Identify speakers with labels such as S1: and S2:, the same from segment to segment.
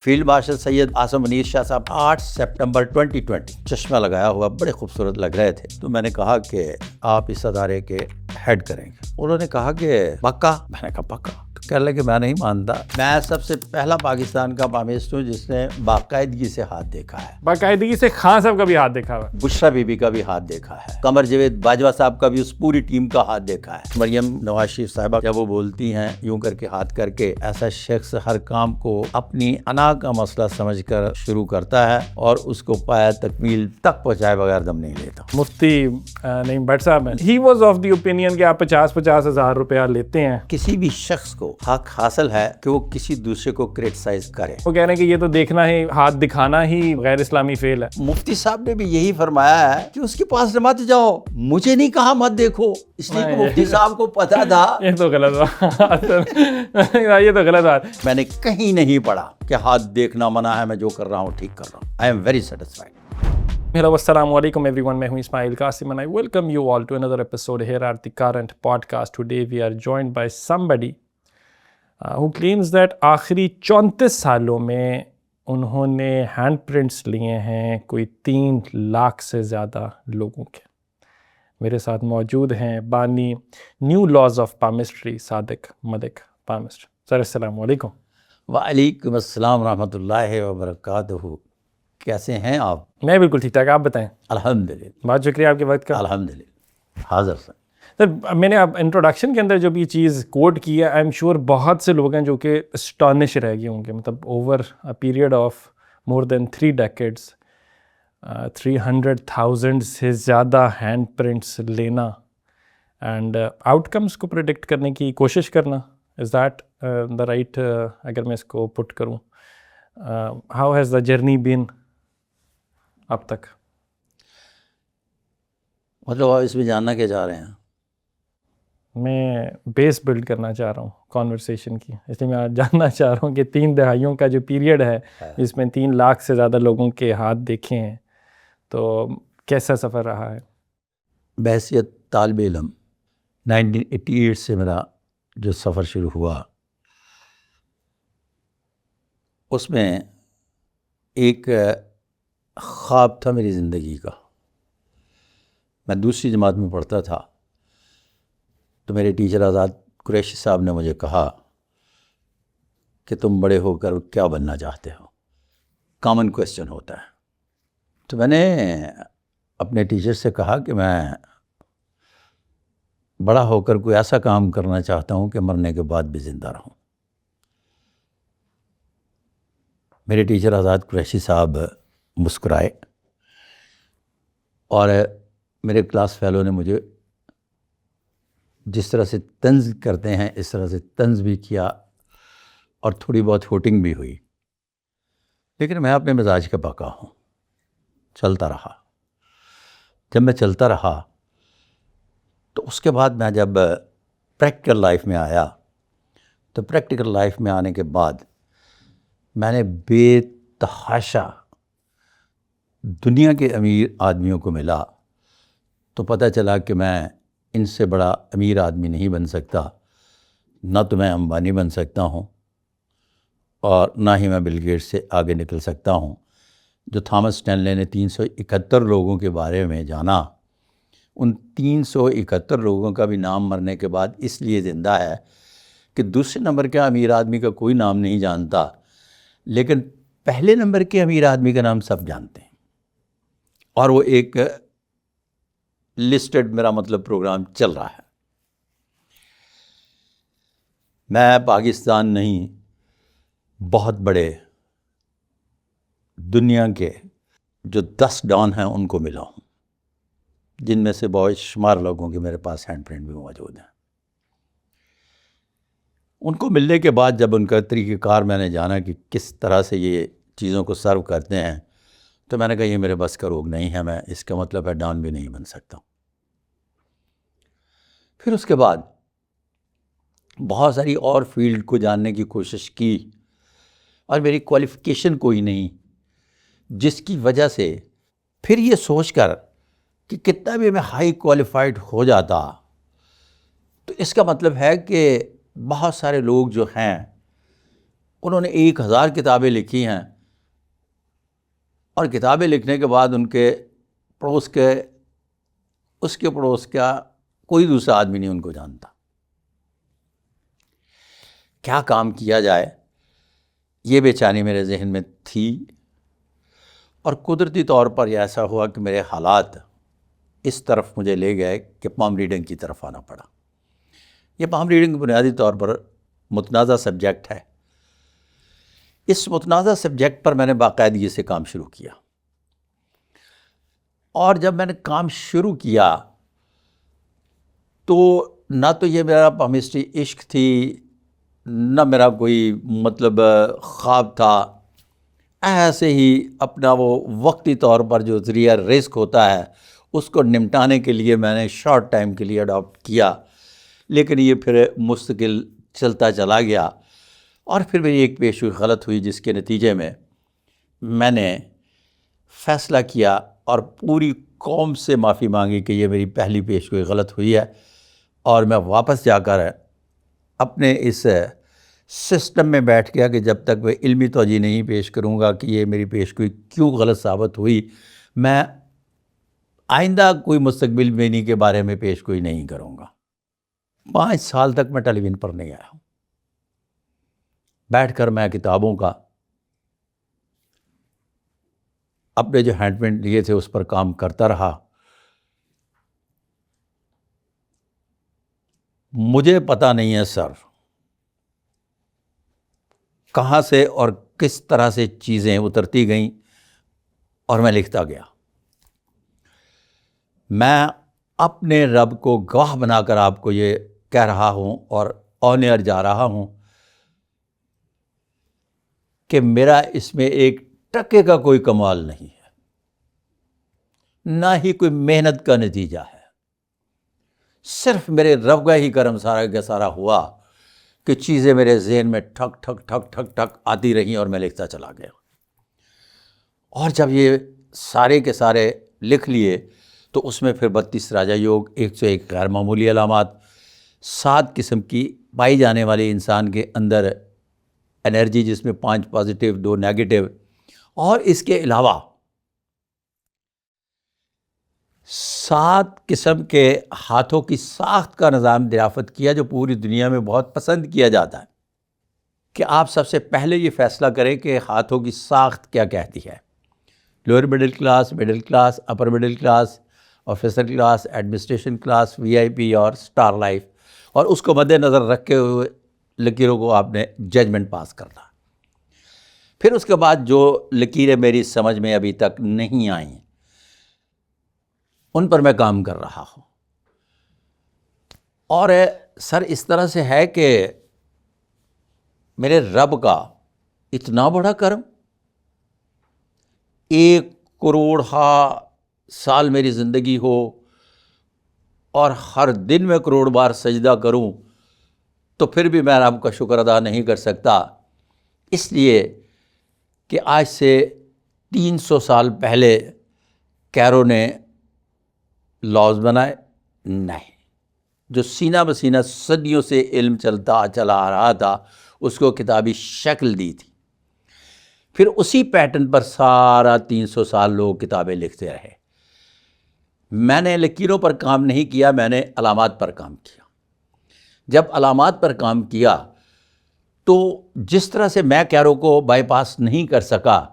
S1: Field marshal سید آصم منیر شاہ صاحب 8 September 2020 چشمہ لگایا ہوا بڑے خوبصورت لگ رہے تھے، تو میں نے کہا کہ آپ اس ادارے کے ہیڈ کریں گے۔ انہوں نے کہا کہ پکا؟ میں نے کہا پکا۔ کہنے لگے میں نہیں مانتا، میں سب سے پہلا پاکستان کا پامسٹ ہوں جس نے باقاعدگی سے ہاتھ دیکھا ہے،
S2: باقاعدگی سے خان صاحب کا بھی ہاتھ دیکھا ہوا ہے،
S1: بشرا بی بی کا بھی ہاتھ دیکھا ہے، قمر جاوید باجوہ صاحب کا بھی اس پوری ٹیم کا ہاتھ دیکھا ہے، مریم نواز شریف صاحبہ جب وہ بولتی ہیں یوں کر کے ہاتھ کر کے، ایسا شخص ہر کام کو اپنی انا کا مسئلہ سمجھ کر شروع کرتا ہے اور اس کو پایا تکمیل تک پہنچائے بغیر دم نہیں لیتا۔
S2: مفتی نعیم بٹ صاحب ہیں، he was of the opinion کہ آپ 50 ہزار روپیہ لیتے ہیں۔
S1: کسی بھی شخص کو حق حاصل ہے کہ وہ کسی دوسرے کو کرٹیسائز کرے۔
S2: وہ کہہ رہے ہیں کہ یہ تو دیکھنا ہی، ہاتھ دکھانا ہی غیر اسلامی فعل ہے۔
S1: مفتی صاحب نے بھی یہی فرمایا ہے کہ اس کے پاس مت جاؤ، مجھے نہیں کہا مت دیکھو، اس لیے کہ مفتی صاحب کو پتا تھا۔
S2: یہ تو غلط بات، یہ تو غلط بات۔
S1: میں نے کہیں نہیں پڑھا کہ ہاتھ دیکھنا منع ہے، میں جو کر رہا ہوں ٹھیک کر رہا ہوں۔ I am very satisfied.
S2: Hello السلام علیکم ایوری ون، میں ہوں اسماعیل Qasim and I welcome you all to another episode here at the Current Podcast. Today we are joined by somebody who claims that آخری 34 سالوں میں انہوں نے ہینڈ پرنٹس لیے ہیں کوئی 3 لاکھ سے زیادہ لوگوں کے۔ میرے ساتھ موجود ہیں بانی new laws of palmistry Sadiq Malik palmist. Sir السلام علیکم۔
S1: وعلیکم السلام ورحمۃ اللہ وبرکاتہ۔ کیسے ہیں آپ؟
S2: میں بالکل ٹھیک ٹھاک، آپ بتائیں۔
S1: الحمدللہ،
S2: بہت شکریہ آپ کے وقت کا۔
S1: الحمدللہ، حاضر سر۔
S2: سر میں نے اب انٹروڈکشن کے اندر جو بھی چیز کوٹ کی ہے، آئی ایم شیور بہت سے لوگ ہیں جو کہ اسٹانش رہ گئے ہوں گے، مطلب over a period of more than 3 decades 300,000 سے زیادہ ہینڈ پرنٹس لینا اینڈ آؤٹ کمس کو پریڈکٹ کرنے کی کوشش کرنا، از دیٹ دا رائٹ؟ اگر میں اس کو پٹ کروں، ہاؤ ہیز دا جرنی بین اب تک؟
S1: مطلب آپ اس میں جاننا کیا چاہ رہے ہیں؟
S2: میں بیس بلڈ کرنا چاہ رہا ہوں کانورسیشن کی، اس لیے میں جاننا چاہ رہا ہوں کہ 3 دہائیوں کا جو پیریڈ ہے جس میں 3 لاکھ سے زیادہ لوگوں کے ہاتھ دیکھے ہیں، تو کیسا سفر رہا ہے؟
S1: بحیثیت طالب علم 1988 سے میرا جو سفر شروع ہوا، اس میں ایک خواب تھا میری زندگی کا۔ میں دوسری جماعت میں پڑھتا تھا تو میرے ٹیچر آزاد قریشی صاحب نے مجھے کہا کہ تم بڑے ہو کر کیا بننا چاہتے ہو؟ کامن کویسچن ہوتا ہے۔ تو میں نے اپنے ٹیچر سے کہا کہ میں بڑا ہو کر کوئی ایسا کام کرنا چاہتا ہوں کہ مرنے کے بعد بھی زندہ رہوں۔ میرے ٹیچر آزاد قریشی صاحب مسکرائے اور میرے کلاس فیلو نے مجھے جس طرح سے طنز کرتے ہیں اس طرح سے طنز بھی کیا اور تھوڑی بہت ہوٹنگ بھی ہوئی، لیکن میں اپنے مزاج کا پکا ہوں، چلتا رہا۔ جب میں چلتا رہا تو اس کے بعد میں جب پریکٹیکل لائف میں آیا تو پریکٹیکل لائف میں آنے کے بعد میں نے بے تحاشا دنیا کے امیر آدمیوں کو ملا، تو پتہ چلا کہ میں ان سے بڑا امیر آدمی نہیں بن سکتا، نہ تو میں امبانی بن سکتا ہوں اور نہ ہی میں بل گیٹس سے آگے نکل سکتا ہوں۔ جو تھامس اسٹینلے نے 371 لوگوں کے بارے میں جانا، ان 371 لوگوں کا بھی نام مرنے کے بعد اس لیے زندہ ہے کہ دوسرے نمبر کے امیر آدمی کا کوئی نام نہیں جانتا، لیکن پہلے نمبر کے امیر آدمی کا نام سب جانتے ہیں، اور وہ ایک لسٹڈ میرا مطلب پروگرام چل رہا ہے۔ میں پاکستان نہیں، بہت بڑے دنیا کے جو 10 ڈان ہیں ان کو ملا ہوں، جن میں سے بہت شمار لوگوں کے میرے پاس ہینڈ پرنٹ بھی موجود ہیں۔ ان کو ملنے کے بعد جب ان کا طریقہ کار میں نے جانا کہ کس طرح سے یہ چیزوں کو سرو کرتے ہیں، تو میں نے کہا یہ میرے بس کا روگ نہیں ہے، میں اس کا مطلب ہے ڈان بھی نہیں بن سکتا۔ پھر اس کے بعد بہت ساری اور فیلڈ کو جاننے کی کوشش کی، اور میری کوالیفیکیشن کوئی نہیں، جس کی وجہ سے پھر یہ سوچ کر کہ کتنا بھی میں ہائی کوالیفائڈ ہو جاتا تو اس کا مطلب ہے کہ بہت سارے لوگ جو ہیں انہوں نے 1000 کتابیں لکھی ہیں، اور کتابیں لکھنے کے بعد ان کے پڑوس کے اس کے پڑوس کا کوئی دوسرا آدمی نہیں ان کو جانتا. کیا کام کیا جائے، یہ بے چینی میرے ذہن میں تھی. اور قدرتی طور پر یہ ایسا ہوا کہ میرے حالات اس طرف مجھے لے گئے کہ پام ریڈنگ کی طرف آنا پڑا. یہ پام ریڈنگ بنیادی طور پر متنازع سبجیکٹ ہے. اس متنازع سبجیکٹ پر میں نے باقاعدگی سے کام شروع کیا، اور جب میں نے کام شروع کیا تو نہ تو یہ میرا پامسٹری عشق تھی، نہ میرا کوئی مطلب خواب تھا. ایسے ہی اپنا وہ وقتی طور پر جو ذریعہ رزق ہوتا ہے اس کو نمٹانے کے لیے میں نے شارٹ ٹائم کے لیے اڈاپٹ کیا، لیکن یہ پھر مستقل چلتا چلا گیا. اور پھر میری ایک پیشگوئی غلط ہوئی، جس کے نتیجے میں میں نے فیصلہ کیا اور پوری قوم سے معافی مانگی کہ یہ میری پہلی پیشگوئی غلط ہوئی ہے، اور میں واپس جا کر اپنے اس سسٹم میں بیٹھ گیا کہ جب تک میں علمی توجہ نہیں پیش کروں گا کہ یہ میری پیشگوئی کیوں غلط ثابت ہوئی، میں آئندہ کوئی مستقبل بینی کے بارے میں پیشگوئی نہیں کروں گا. 5 سال تک میں ٹیلی ویژن پر نہیں آیا ہوں. بیٹھ کر میں کتابوں کا اپنے جو ہینڈ پرنٹ لیے تھے اس پر کام کرتا رہا. مجھے پتہ نہیں ہے سر کہاں سے اور کس طرح سے چیزیں اترتی گئیں اور میں لکھتا گیا. میں اپنے رب کو گواہ بنا کر آپ کو یہ کہہ رہا ہوں اور آن ایئر جا رہا ہوں کہ میرا اس میں ایک ٹکے کا کوئی کمال نہیں ہے، نہ ہی کوئی محنت کا نتیجہ ہے. صرف میرے رب کا ہی کرم سارا کا سارا ہوا کہ چیزیں میرے ذہن میں ٹھک ٹھک ٹھک ٹھک ٹھک آتی رہیں اور میں لکھتا چلا گیا. اور جب یہ سارے کے سارے لکھ لیے تو اس میں پھر 32 راجا یوگ، 101 غیر معمولی علامات، 7 قسم کی پائی جانے والی انسان کے اندر انرجی، جس میں 5 پازیٹیو 2 نیگیٹو، اور اس کے علاوہ 7 قسم کے ہاتھوں کی ساخت کا نظام دریافت کیا، جو پوری دنیا میں بہت پسند کیا جاتا ہے کہ آپ سب سے پہلے یہ فیصلہ کریں کہ ہاتھوں کی ساخت کیا کہتی ہے. Lower middle class, upper middle class, officer class, administration class, VIP اور سٹار لائف، اور اس کو مد نظر رکھے ہوئے لکیروں کو آپ نے ججمنٹ پاس کرنا. پھر اس کے بعد جو لکیریں میری سمجھ میں ابھی تک نہیں آئیں ان پر میں کام کر رہا ہوں. اور سر اس طرح سے ہے کہ میرے رب کا اتنا بڑا کرم، 1 کروڑ سال میری زندگی ہو اور ہر دن میں کروڑ بار سجدہ کروں تو پھر بھی میں رب کا شکر ادا نہیں کر سکتا، اس لیے کہ آج سے 300 سال پہلے کیرو نے لاز بنائے نہیں، جو سینہ بسینہ صدیوں سے علم چلتا چلا آ رہا تھا اس کو کتابی شکل دی تھی. پھر اسی پیٹرن پر سارا 300 سال لوگ کتابیں لکھتے رہے. میں نے لکیروں پر کام نہیں کیا، میں نے علامات پر کام کیا. جب علامات پر کام کیا تو جس طرح سے میں کیرو کو بائی پاس نہیں کر سکا،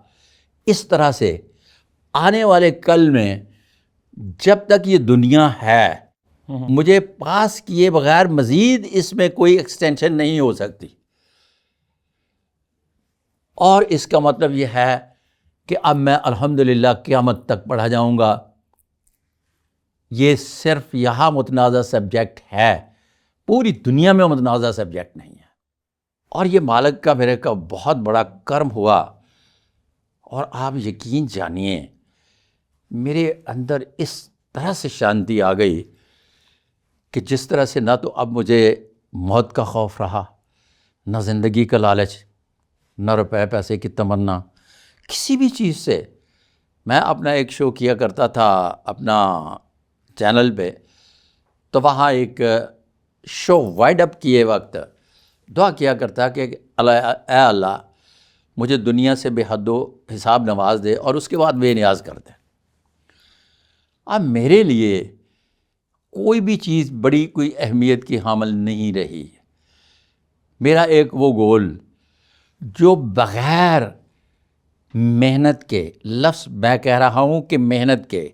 S1: اس طرح سے آنے والے کل میں جب تک یہ دنیا ہے مجھے پاس کیے بغیر مزید اس میں کوئی ایکسٹینشن نہیں ہو سکتی. اور اس کا مطلب یہ ہے کہ اب میں الحمدللہ قیامت تک پڑھا جاؤں گا. یہ صرف یہاں متنازع سبجیکٹ ہے، پوری دنیا میں متنازع سبجیکٹ نہیں ہے. اور یہ مالک کا میرے کا بہت بڑا کرم ہوا. اور آپ یقین جانیے میرے اندر اس طرح سے شانتی آ گئی کہ جس طرح سے نہ تو اب مجھے موت کا خوف رہا، نہ زندگی کا لالچ، نہ روپے پیسے کی تمنا، کسی بھی چیز سے. میں اپنا ایک شو کیا کرتا تھا اپنا چینل پہ، تو وہاں ایک شو وائڈ اپ کیے وقت دعا کیا کرتا کہ اے اللہ مجھے دنیا سے بے حد و حساب نواز دے اور اس کے بعد بے نیاز کر دے. اب میرے لیے کوئی بھی چیز بڑی کوئی اہمیت کی حامل نہیں رہی. میرا ایک وہ گول جو بغیر محنت کے، لفظ میں کہہ رہا ہوں کہ محنت کے،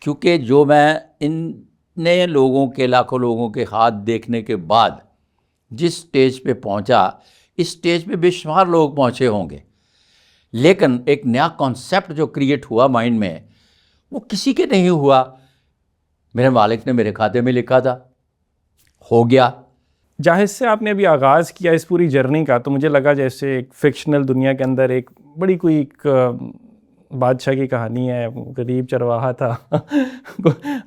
S1: کیونکہ جو میں ان نئے لوگوں کے، لاکھوں لوگوں کے ہاتھ دیکھنے کے بعد جس سٹیج پہ پہنچا، اس سٹیج پہ بے شمار لوگ پہنچے ہوں گے، لیکن ایک نیا کانسیپٹ جو کریٹ ہوا مائنڈ میں، وہ کسی کے نہیں ہوا. میرے مالک نے میرے کھاتے میں لکھا تھا، ہو گیا.
S2: جاہز سے آپ نے ابھی آغاز کیا اس پوری جرنی کا، تو مجھے لگا جیسے ایک فکشنل دنیا کے اندر ایک بڑی کوئی ایک بادشاہ کی کہانی ہے، غریب چرواہا تھا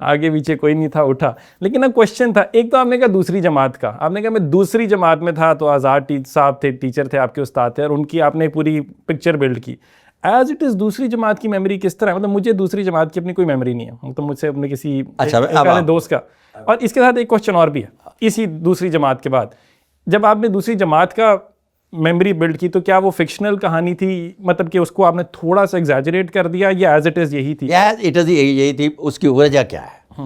S2: آگے پیچھے کوئی نہیں تھا، اٹھا. لیکن اب کوشچن تھا، ایک تو آپ نے کہا دوسری جماعت کا، آپ نے کہا میں دوسری جماعت میں تھا تو آزاد صاحب تھے، ٹیچر تھے، آپ کے استاد تھے، اور ان کی آپ نے پوری پکچر بلڈ کی. ایز اٹ از دوسری جماعت کی میموری کس طرح ہے؟ مطلب مجھے دوسری جماعت کی اپنی کوئی میموری نہیں ہے، مطلب مجھ سے اپنے کسی دوست کا. اور اس کے ساتھ ایک کوشچن اور بھی ہے اسی دوسری جماعت کے بعد، جب آپ نے دوسری جماعت کا میموری بلڈ کی تو کیا وہ فکشنل کہانی تھی، مطلب کہ اس کو آپ نے تھوڑا سا ایگزیجریٹ کر دیا، یا ایز اٹ از یہی تھی؟
S1: ایز اٹ از یہی تھی. اس کی وجہ کیا ہے؟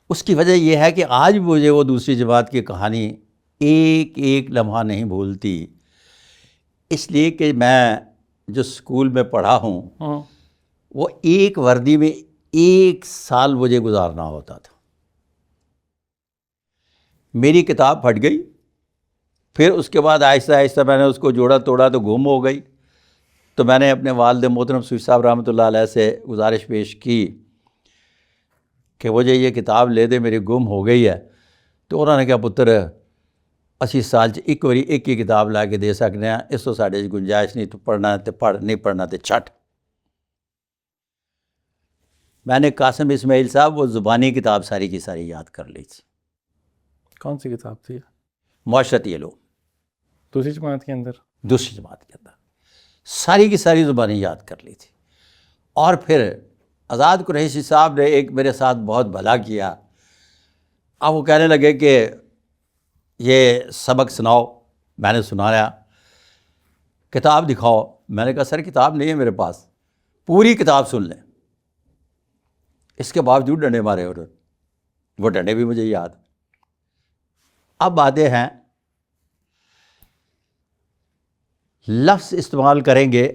S1: اس کی وجہ یہ ہے کہ آج مجھے وہ دوسری جماعت کی کہانی ایک ایک لمحہ نہیں بھولتی، اس لیے کہ میں جو اسکول میں پڑھا ہوں وہ ایک وردی میں 1 سال مجھے گزارنا ہوتا تھا. میری کتاب پھٹ گئی، پھر اس کے بعد آہستہ آہستہ میں نے اس کو جوڑا توڑا تو گم ہو گئی. تو میں نے اپنے والد محترم صوفی صاحب رحمۃ اللہ علیہ سے گزارش پیش کی کہ مجھے یہ کتاب لے دے، میری گم ہو گئی ہے. تو انہوں نے کہا پتر 80 سال ایک باری ایک ہی کتاب لا کے دے سکنے ہیں، اس تو ساڈے گنجائش نہیں، تو پڑھنا تے پڑھ، نہیں پڑھنا تے چھٹ. میں نے قاسم اسماعیل صاحب وہ زبانی کتاب ساری کی ساری یاد کر لی تھی.
S2: کون سی کتاب تھی؟
S1: معاشرتی علوم،
S2: دوسری جماعت کے اندر.
S1: دوسری جماعت کے اندر ساری کی ساری زبانیں یاد کر لی تھی. اور پھر آزاد قریشی صاحب نے ایک میرے ساتھ بہت بھلا کیا. اب وہ کہنے لگے کہ یہ سبق سناؤ. میں نے سنایا. کتاب دکھاؤ. میں نے کہا سر کتاب نہیں ہے میرے پاس، پوری کتاب سن لیں. اس کے باوجود ڈنڈے مارے، اور وہ ڈنڈے بھی مجھے یاد. اب باتیں ہیں، لفظ استعمال کریں گے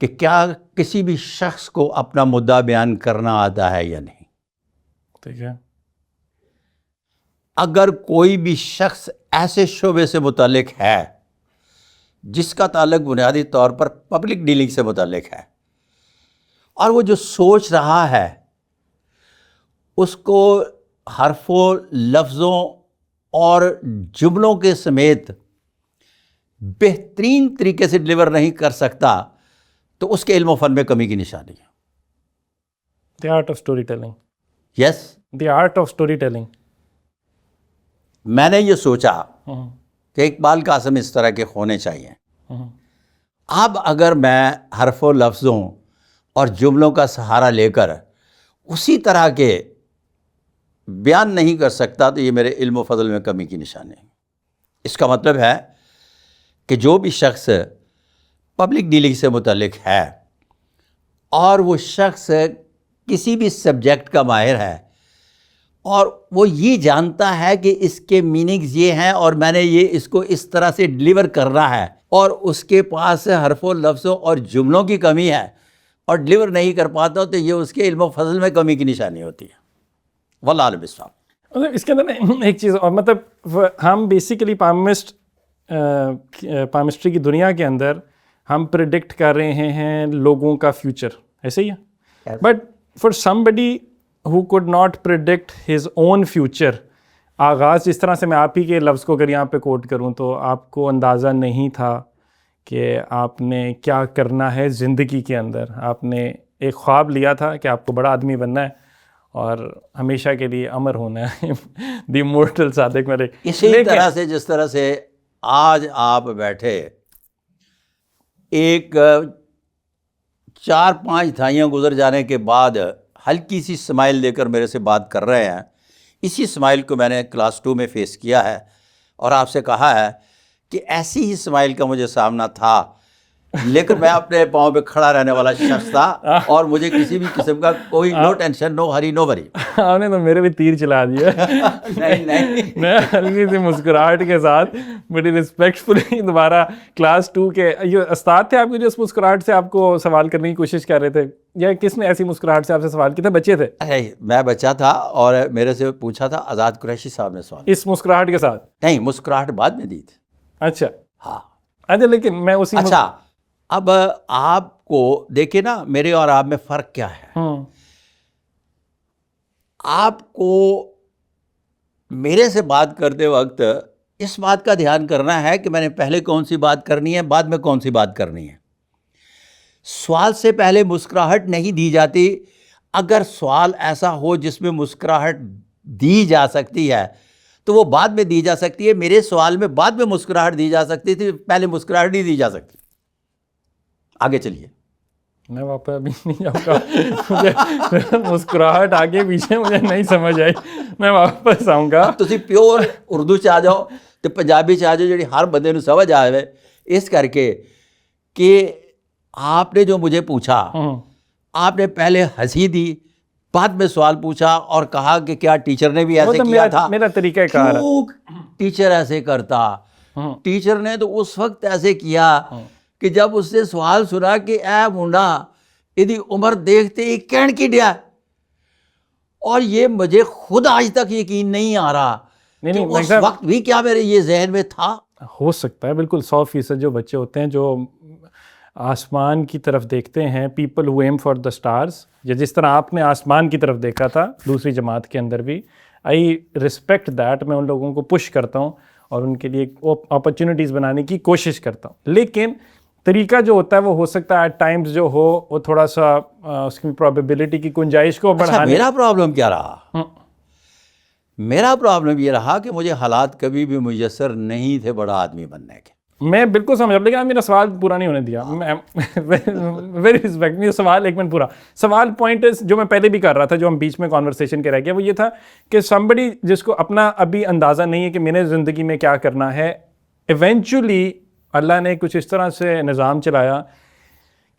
S1: کہ کیا کسی بھی شخص کو اپنا مدعا بیان کرنا آتا ہے یا نہیں.
S2: ٹھیک ہے.
S1: اگر کوئی بھی شخص ایسے شعبے سے متعلق ہے جس کا تعلق بنیادی طور پر پبلک ڈیلنگ سے متعلق ہے، اور وہ جو سوچ رہا ہے اس کو حرفوں، لفظوں اور جملوں کے سمیت بہترین طریقے سے ڈلیور نہیں کر سکتا، تو اس کے علم و فن میں کمی کی نشانی ہے.
S2: The art of story telling.
S1: Yes,
S2: the art of story telling.
S1: میں نے یہ سوچا کہ اقبال قاسم اس طرح کے ہونے چاہیے. اب اگر میں حرفوں، لفظوں اور جملوں کا سہارا لے کر اسی طرح کے بیان نہیں کر سکتا تو یہ میرے علم و فضل میں کمی کی نشانی ہے. اس کا مطلب ہے کہ جو بھی شخص پبلک ڈیلنگ سے متعلق ہے اور وہ شخص کسی بھی سبجیکٹ کا ماہر ہے اور وہ یہ جانتا ہے کہ اس کے میننگز یہ ہیں اور میں نے یہ اس کو اس طرح سے ڈلیور کرنا ہے، اور اس کے پاس حرفوں، لفظوں اور جملوں کی کمی ہے اور ڈلیور نہیں کر پاتا، تو یہ اس کے علم و فضل میں کمی کی نشانی ہوتی ہے. واللہ عالم بالصواب.
S2: مطلب اس کے اندر ایک چیز اور، مطلب ہم بیسیکلی پامسٹری کی دنیا کے اندر ہم پریڈکٹ کر رہے ہیں لوگوں کا فیوچر، ایسے ہی ہے. But for somebody who could not predict his own future، آغاز جس طرح سے میں آپ ہی کے لفظ کو اگر یہاں پہ کوٹ کروں تو آپ کو اندازہ نہیں تھا کہ آپ نے کیا کرنا ہے زندگی کے اندر. آپ نے ایک خواب لیا تھا کہ آپ کو بڑا آدمی بننا ہے اور ہمیشہ کے لیے امر ہونا ہے. دی امورٹل صادق ملک.
S1: اسی طرح سے جس طرح سے آج آپ بیٹھے ایک 4-5 دھائیاں گزر جانے کے بعد ہلکی سی اسمائل دے کر میرے سے بات کر رہے ہیں، اسی اسمائل کو میں نے کلاس 2 میں فیس کیا ہے اور آپ سے کہا ہے کہ ایسی ہی اسماعیل کا مجھے سامنا تھا، لیکن میں اپنے پاؤں پہ کھڑا رہنے والا شخص تھا اور مجھے کسی بھی قسم کا کوئی نو ٹینشن، نو ہری، نو وری.
S2: آپ نے تو میرے بھی تیر چلا دیا.
S1: نہیں
S2: میں ہلکی سی مسکراہٹ کے ساتھ بڑی رسپیکٹفلی دوبارہ کلاس 2 کے یہ استاد تھے آپ کے جو اس مسکراہٹ سے آپ کو سوال کرنے کی کوشش کر رہے تھے، یا کس نے ایسی مسکراہٹ سے آپ سے سوال کیا تھا؟ بچے تھے؟
S1: میں بچہ تھا اور میرے سے پوچھا تھا آزاد قریشی صاحب نے سوال.
S2: اس مسکراہٹ کے ساتھ؟
S1: نہیں، مسکراہٹ بعد میں دی تھی.
S2: اچھا
S1: ہاں.
S2: اچھا، لیکن میں اسی
S1: اچھا اب آپ کو دیکھیں نا، میرے اور آپ میں فرق کیا ہے. آپ کو میرے سے بات کرتے وقت اس بات کا دھیان کرنا ہے کہ میں نے پہلے کون سی بات کرنی ہے، بعد میں کون سی بات کرنی ہے. سوال سے پہلے مسکراہٹ نہیں دی جاتی. اگر سوال ایسا ہو جس میں مسکراہٹ دی جا سکتی ہے تو وہ بعد میں دی جا سکتی ہے. میرے سوال میں بعد میں مسکراہٹ دی جا سکتی تھی، پہلے مسکراہٹ نہیں دی جا سکتی. آگے چلیے.
S2: میں واپس ابھی نہیں جاؤں گا، مجھے مسکراہٹ آگے پیچھے مجھے نہیں سمجھ آئی، میں واپس آؤں گا.
S1: تسی پیور اردو چ آ جاؤ تو پنجابی چ آ جاؤ جڑی ہر بندے نو سمجھ آئے. اس کر کے کہ آپ نے جو مجھے پوچھا، آپ نے پہلے ہنسی دی، بعد میں سوال پوچھا اور کہا کہ کیا ٹیچر نے بھی ایسے کیا تھا.
S2: میرا طریقہ کار ہے.
S1: ٹیچر ایسے کرتا؟ ٹیچر نے تو اس وقت ایسے کیا کہ جب اس نے سوال سنا کہ اے منڈا ایدی عمر دیکھتے ہی کہن کی ڈیا. اور یہ مجھے خود آج تک یقین نہیں آ رہا کہ اس وقت بھی کیا میرے یہ ذہن میں تھا.
S2: ہو سکتا ہے بالکل 100% جو بچے ہوتے ہیں جو آسمان کی طرف دیکھتے ہیں، people who aim for the stars, یا جس طرح آپ نے آسمان کی طرف دیکھا تھا دوسری جماعت کے اندر بھی، آئی رسپیکٹ دیٹ. میں ان لوگوں کو پش کرتا ہوں اور ان کے لیے اپرچونیٹیز بنانے کی کوشش کرتا ہوں. لیکن طریقہ جو ہوتا ہے وہ ہو سکتا ہے ایٹ ٹائمز جو ہو وہ تھوڑا سا اس کی پرابیبلٹی کی گنجائش کو بڑھانے.
S1: میرا پرابلم کیا رہا؟ میرا پرابلم یہ رہا کہ مجھے حالات کبھی بھی میسر نہیں تھے بڑا آدمی بننے کے.
S2: میں بالکل سمجھ رہا ہوں، لیکن میرا سوال پورا نہیں ہونے دیا. Very respect. میرا سوال ایک منٹ پورا. سوال پوائنٹ جو میں پہلے بھی کر رہا تھا، جو ہم بیچ میں کانورسیشن کے رہ گیا، وہ یہ تھا کہ somebody جس کو اپنا ابھی اندازہ نہیں ہے کہ میں نے زندگی میں کیا کرنا ہے، ایونچولی اللہ نے کچھ اس طرح سے نظام چلایا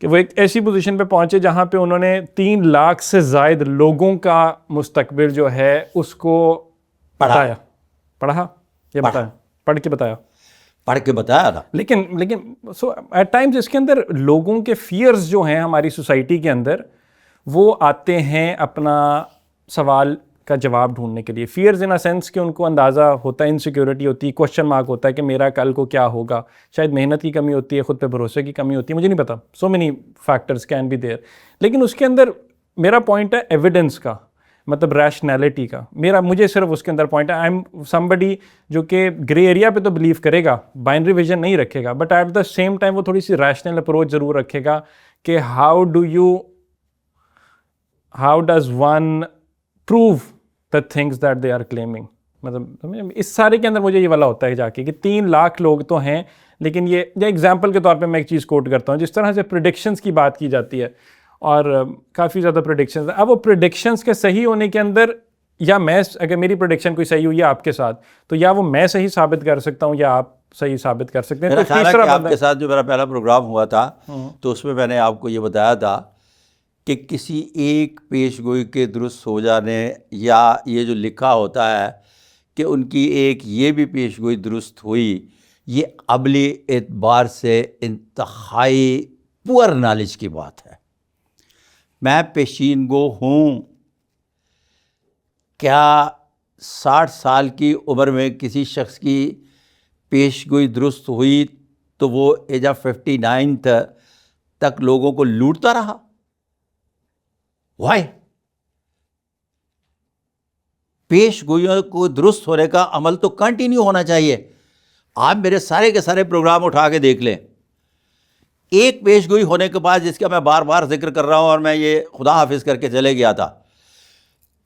S2: کہ وہ ایک ایسی پوزیشن پہ پہنچے جہاں پہ انہوں نے 3 لاکھ سے زائد لوگوں کا مستقبل جو ہے اس کو بتایا. پڑھا یا بتایا؟ پڑھ کے بتایا
S1: تھا.
S2: لیکن سو ایٹ ٹائمز اس کے اندر لوگوں کے فیئرز جو ہیں ہماری سوسائٹی کے اندر، وہ آتے ہیں اپنا سوال کا جواب ڈھونڈنے کے لیے. فیئرز ان اے سینس کہ ان کو اندازہ ہوتا ہے، انسیکیورٹی ہوتی ہے، کوشچن مارک ہوتا ہے کہ میرا کل کو کیا ہوگا. شاید محنت کی کمی ہوتی ہے، خود پہ بھروسے کی کمی ہوتی ہے، مجھے نہیں پتا. So many factors can be there. لیکن اس کے اندر میرا پوائنٹ ہے ایویڈنس کا، مطلب ریشنیلٹی کا. مجھے صرف اس کے اندر پوائنٹ ہے، آئی ایم somebody جو کہ گرے ایریا پہ تو بلیو کرے گا، بائنری ویژن نہیں رکھے گا، but at the same time وہ تھوڑی سی ریشنل اپروچ ضرور رکھے گا کہ how does one prove the things that they are claiming. مطلب اس سارے کے اندر مجھے یہ والا ہوتا ہے جا کے کہ 3 لاکھ لوگ تو ہیں، لیکن یہ ایگزامپل کے طور پہ میں ایک چیز کوٹ کرتا ہوں، جس طرح سے پریڈکشنز کی بات کی جاتی ہے اور کافی زیادہ پریڈکشنز. اب وہ پریڈکشنز کے صحیح ہونے کے اندر، یا میں اگر میری پریڈکشن کوئی صحیح ہوئی ہے آپ کے ساتھ، تو یا وہ میں صحیح ثابت کر سکتا ہوں یا آپ صحیح ثابت کر سکتے ہیں.
S1: میرا خیال ہے کہ آپ کے ساتھ جو میرا پہلا پروگرام ہوا تھا تو اس میں نے آپ کو یہ بتایا تھا کہ کسی ایک پیش گوئی کے درست ہو جانے، یا یہ جو لکھا ہوتا ہے کہ ان کی ایک یہ بھی پیش گوئی درست ہوئی، یہ عملی اعتبار سے انتہائی پور نالج کی بات ہے. میں پیشین گو ہوں. کیا 60 سال کی عمر میں کسی شخص کی پیش گوئی درست ہوئی تو وہ ایج آف 59 تک لوگوں کو لوٹتا رہا؟ وائی؟ پیش گوئیوں کو درست ہونے کا عمل تو کنٹینیو ہونا چاہیے. آپ میرے سارے کے سارے پروگرام اٹھا کے دیکھ لیں، ایک پیش گوئی ہونے کے بعد جس کا میں بار بار ذکر کر رہا ہوں اور میں یہ خدا حافظ کر کے چلے گیا تھا،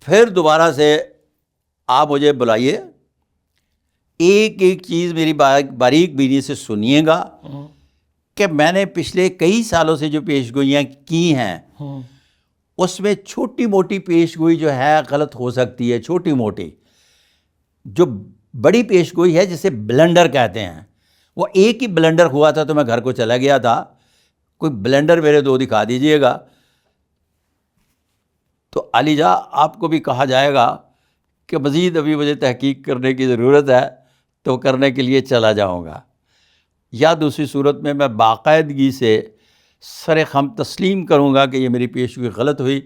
S1: پھر دوبارہ سے آپ مجھے بلائیے، ایک ایک چیز میری باریک بینی سے سنیے گا کہ میں نے پچھلے کئی سالوں سے جو پیش گوئیاں کی ہیں اس میں چھوٹی موٹی پیش گوئی جو ہے غلط ہو سکتی ہے. چھوٹی موٹی جو بڑی پیش گوئی ہے جسے بلنڈر کہتے ہیں، وہ ایک ہی بلنڈر ہوا تھا تو میں گھر کو چلا گیا تھا, کوئی بلنڈر میرے 2 دکھا دیجئے گا تو علی جا آپ کو بھی کہا جائے گا کہ مزید ابھی مجھے تحقیق کرنے کی ضرورت ہے تو کرنے کے لیے چلا جاؤں گا, یا دوسری صورت میں باقاعدگی سے سر خم تسلیم کروں گا کہ یہ میری پیشگوئی غلط ہوئی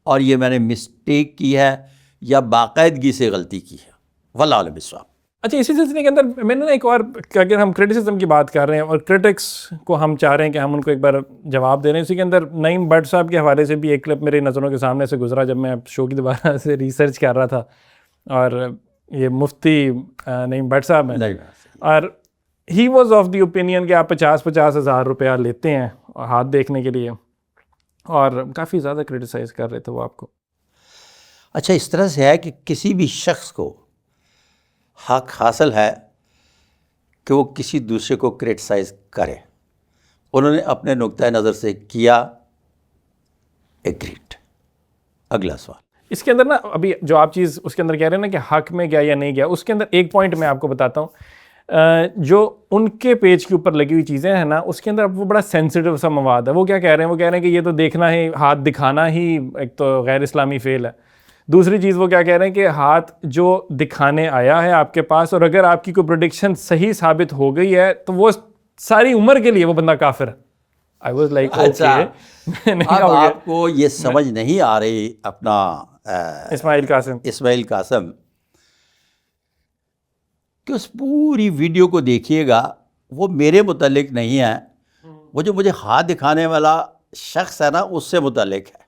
S1: اور یہ میں نے مسٹیک کی ہے یا باقاعدگی سے غلطی کی ہے. واللہ اعلم بالصواب.
S2: اچھا, اسی سلسلے کے اندر میں نے ایک اور, اگر ہم کرٹیسزم کی بات کر رہے ہیں اور کرٹکس کو ہم چاہ رہے ہیں کہ ہم ان کو ایک بار جواب دے رہے ہیں, اسی کے اندر نعیم بٹ صاحب کے حوالے سے بھی ایک کلپ میری نظروں کے سامنے سے گزرا جب میں شو کی دوبارہ سے ریسرچ کر رہا تھا, اور یہ مفتی نعیم بٹ صاحب ہیں, اور he was of the opinion کہ آپ 50 ہزار روپیہ لیتے ہیں ہاتھ دیکھنے کے لیے, اور کافی زیادہ کرٹیسائز کر رہے تھے وہ آپ کو.
S1: اچھا, اس طرح سے ہے کہ کسی بھی شخص کو حق حاصل ہے کہ وہ کسی دوسرے کو کرٹیسائز کرے. انہوں نے اپنے نقطۂ نظر سے کیا, ایگریڈ. اگلا سوال.
S2: اس کے اندر نا ابھی جو آپ چیز اس کے اندر کہہ رہے ہیں نا کہ حق میں گیا یا نہیں گیا, اس کے اندر ایک پوائنٹ میں آپ کو بتاتا ہوں, جو ان کے پیج کے اوپر لگی ہوئی چیزیں ہیں نا, اس کے اندر وہ بڑا سینسیٹیو سا مواد ہے. وہ کیا کہہ رہے ہیں, وہ کہہ رہے ہیں کہ یہ تو دیکھنا ہی, ہاتھ دکھانا ہی ایک تو غیر اسلامی فعل ہے. دوسری چیز وہ کیا کہہ رہے ہیں کہ ہاتھ جو دکھانے آیا ہے آپ کے پاس, اور اگر آپ کی کوئی پریڈکشن صحیح ثابت ہو گئی ہے تو وہ ساری عمر کے لیے وہ بندہ کافر ہے. I was like, okay.
S1: اب آپ کو یہ سمجھ نہیں آ رہی اپنا اسماعیل قاسم کہ اس پوری ویڈیو کو دیکھیے گا, وہ میرے متعلق نہیں ہے, وہ جو مجھے ہاتھ دکھانے والا شخص ہے نا اس سے متعلق ہے.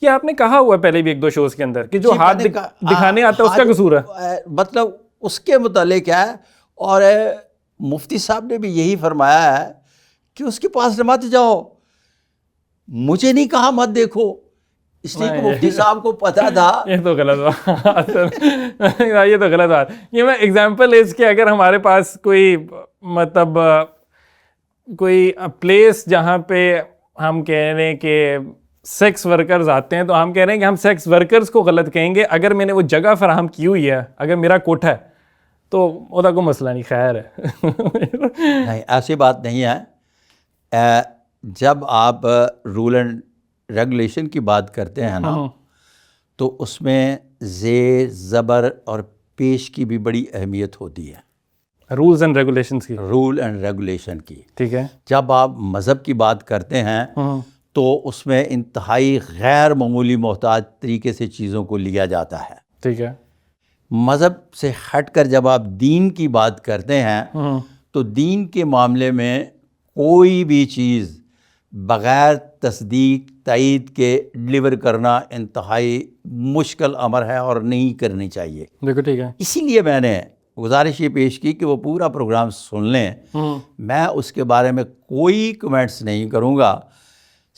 S2: یہ آپ نے کہا ہوا ہے پہلے بھی 1-2 شوز کے اندر کہ جو ہاتھ دکھانے آتا ہے اس کا قصور ہے,
S1: مطلب اس کے متعلق ہے. اور مفتی صاحب نے بھی یہی فرمایا ہے کہ اس کے پاس مت جاؤ, مجھے نہیں کہا مت دیکھو, اس لیے کہ مفتی صاحب کو پتا تھا.
S2: یہ تو غلط بات, یہ تو غلط بات. یہ میں ایگزامپل اس کہ اگر ہمارے پاس کوئی مطلب کوئی پلیس جہاں پہ ہم کہہ رہے ہیں کہ سیکس ورکرز آتے ہیں تو ہم کہہ رہے ہیں کہ ہم سیکس ورکرز کو غلط کہیں گے. اگر میں نے وہ جگہ فراہم کی ہوئی ہے, اگر میرا کوٹھا ہے تو وہ کوئی مسئلہ نہیں, خیر ہے.
S1: نہیں, ایسی بات نہیں ہے. جب آپ رول اینڈ ریگولیشن کی بات کرتے ہیں نا تو اس میں زیر زبر اور پیش کی بھی بڑی اہمیت ہوتی ہے.
S2: رولز اینڈ ریگولیشنز کی,
S1: رول اینڈ ریگولیشن کی.
S2: ٹھیک ہے.
S1: جب آپ مذہب کی بات کرتے ہیں تو اس میں انتہائی غیر معمولی محتاط طریقے سے چیزوں کو لیا جاتا ہے.
S2: ٹھیک ہے.
S1: مذہب سے ہٹ کر جب آپ دین کی بات کرتے ہیں تو دین کے معاملے میں کوئی بھی چیز بغیر تصدیق تائید کے ڈلیور کرنا انتہائی مشکل امر ہے اور نہیں کرنی چاہیے.
S2: دیکھو ٹھیک ہے.
S1: اسی لیے میں نے گزارش یہ پیش کی کہ وہ پورا پروگرام سن لیں. میں اس کے بارے میں کوئی کمنٹس نہیں کروں گا.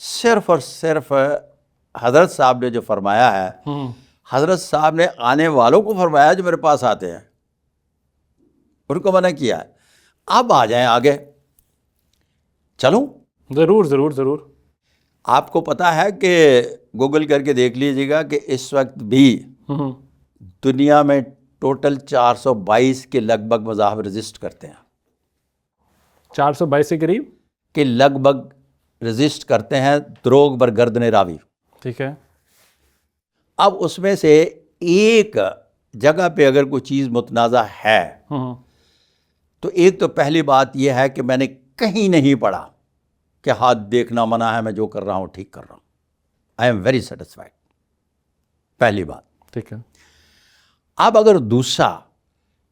S1: صرف اور صرف حضرت صاحب نے جو فرمایا ہے, حضرت صاحب نے آنے والوں کو فرمایا جو میرے پاس آتے ہیں, ان کو منع کیا ہے. اب آ جائیں آگے, چلوں.
S2: ضرور ضرور ضرور.
S1: آپ کو پتہ ہے کہ گوگل کر کے دیکھ لیجیے گا کہ اس وقت بھی دنیا میں ٹوٹل 422 کے لگ بھگ مذاہب رجسٹ کرتے ہیں.
S2: 422 کے قریب
S1: کہ لگ بھگ رجسٹ کرتے ہیں دروغ بر گردن راوی.
S2: ٹھیک ہے.
S1: اب اس میں سے ایک جگہ پہ اگر کوئی چیز متنازع ہے تو ایک تو پہلی بات یہ ہے کہ میں نے کہیں نہیں پڑھا کہ ہاتھ دیکھنا منع ہے, میں جو کر رہا ہوں ٹھیک کر رہا ہوں. آئی ایم ویری سیٹسفائڈ, پہلی بات.
S2: ٹھیک ہے.
S1: اب اگر دوسرا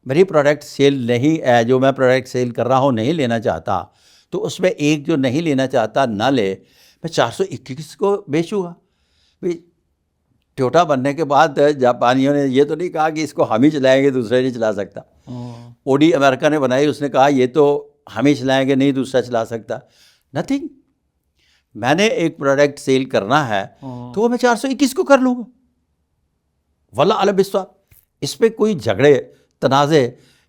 S1: میری پروڈکٹ سیل نہیں ہے, جو میں پروڈکٹ سیل کر رہا ہوں نہیں لینا چاہتا, تو اس میں ایک جو نہیں لینا چاہتا نہ لے, میں 421 کو بیچوں گا. ٹوٹا بننے کے بعد جاپانیوں نے یہ تو نہیں کہا کہ اس کو ہم ہی چلائیں گے دوسرا نہیں چلا سکتا. اوڈی امریکہ نے بنائی, اس نے کہا یہ تو ہم ہی چلائیں گے نہیں دوسرا چلا سکتا. نتھنگ. میں نے ایک پروڈکٹ سیل کرنا ہے تو وہ میں 421 کو کر لوں گا. واللہ اعلم بالصواب. اس پہ کوئی جھگڑے تنازع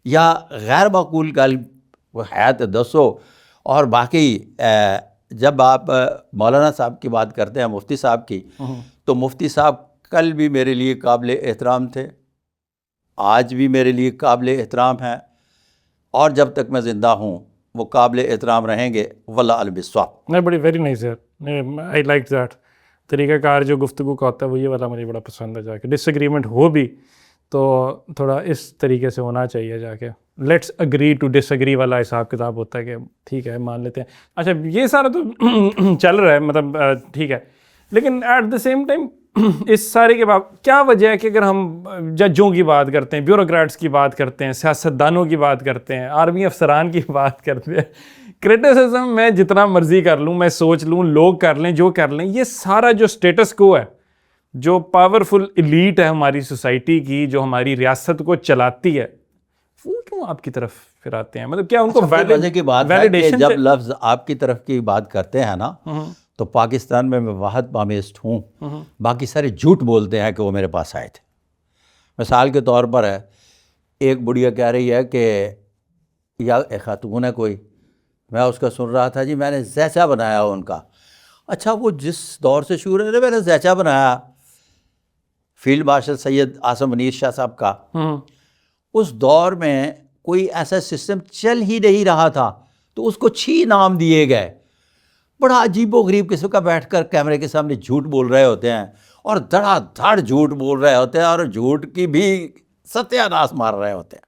S1: یا غیر معقول گل وہ ہے تو دسو. اور باقی جب آپ مولانا صاحب کی بات کرتے ہیں, مفتی صاحب کی, تو مفتی صاحب کل بھی میرے لیے قابل احترام تھے, آج بھی میرے لیے قابل احترام ہیں, اور جب تک میں زندہ ہوں وہ قابل احترام رہیں گے. واللہ علم بالصواب.
S2: نہیں بڑی ویری نائس یار, آئی لائک دیٹ. طریقہ کار جو گفتگو کا ہوتا ہے وہ یہ والا مجھے بڑا پسند ہے. جا کے ڈس ایگریمنٹ ہو بھی تو تھوڑا اس طریقے سے ہونا چاہیے. جا کے let's agree to disagree والا حساب کتاب ہوتا ہے کہ ٹھیک ہے مان لیتے ہیں. اچھا یہ سارا تو چل رہا ہے, مطلب ٹھیک ہے, لیکن ایٹ دا سیم ٹائم اس سارے کے بعد کیا وجہ ہے کہ اگر ہم ججوں کی بات کرتے ہیں, بیوروکریٹس کی بات کرتے ہیں, سیاستدانوں کی بات کرتے ہیں, آرمی افسران کی بات کرتے ہیں, کرٹیسزم میں جتنا مرضی کر لوں, میں سوچ لوں, لوگ کر لیں جو کر لیں, یہ سارا جو اسٹیٹس کو ہے, جو پاورفل ایلیٹ ہے ہماری سوسائٹی کی, جو ہماری ریاست کو چلاتی ہے, وہ کیوں آپ کی طرف پھر آتے ہیں؟ مطلب کیا ان کو
S1: مزے کی بات ہے کہ جب لفظ آپ کی طرف کی بات کرتے ہیں نا تو پاکستان میں واحد بامسٹ ہوں, باقی سارے جھوٹ بولتے ہیں کہ وہ میرے پاس آئے تھے. مثال کے طور پر ہے, ایک بڑھیا کہہ رہی ہے کہ یا ایک خاتون ہے کوئی, میں اس کا سن رہا تھا, جی میں نے زیچہ بنایا ان کا. اچھا وہ جس دور سے شروع ہے میں نے زیچہ بنایا فیلڈ مارشل سید عاصم منیر شاہ صاحب کا, اس دور میں کوئی ایسا سسٹم چل ہی نہیں رہا تھا تو اس کو 6 نام دیے گئے. بڑا عجیب و غریب قسم کا بیٹھ کر کیمرے کے سامنے جھوٹ بول رہے ہوتے ہیں اور دھڑا دھڑ جھوٹ بول رہے ہوتے ہیں اور جھوٹ کی بھی ستیہ ناش مار رہے ہوتے ہیں.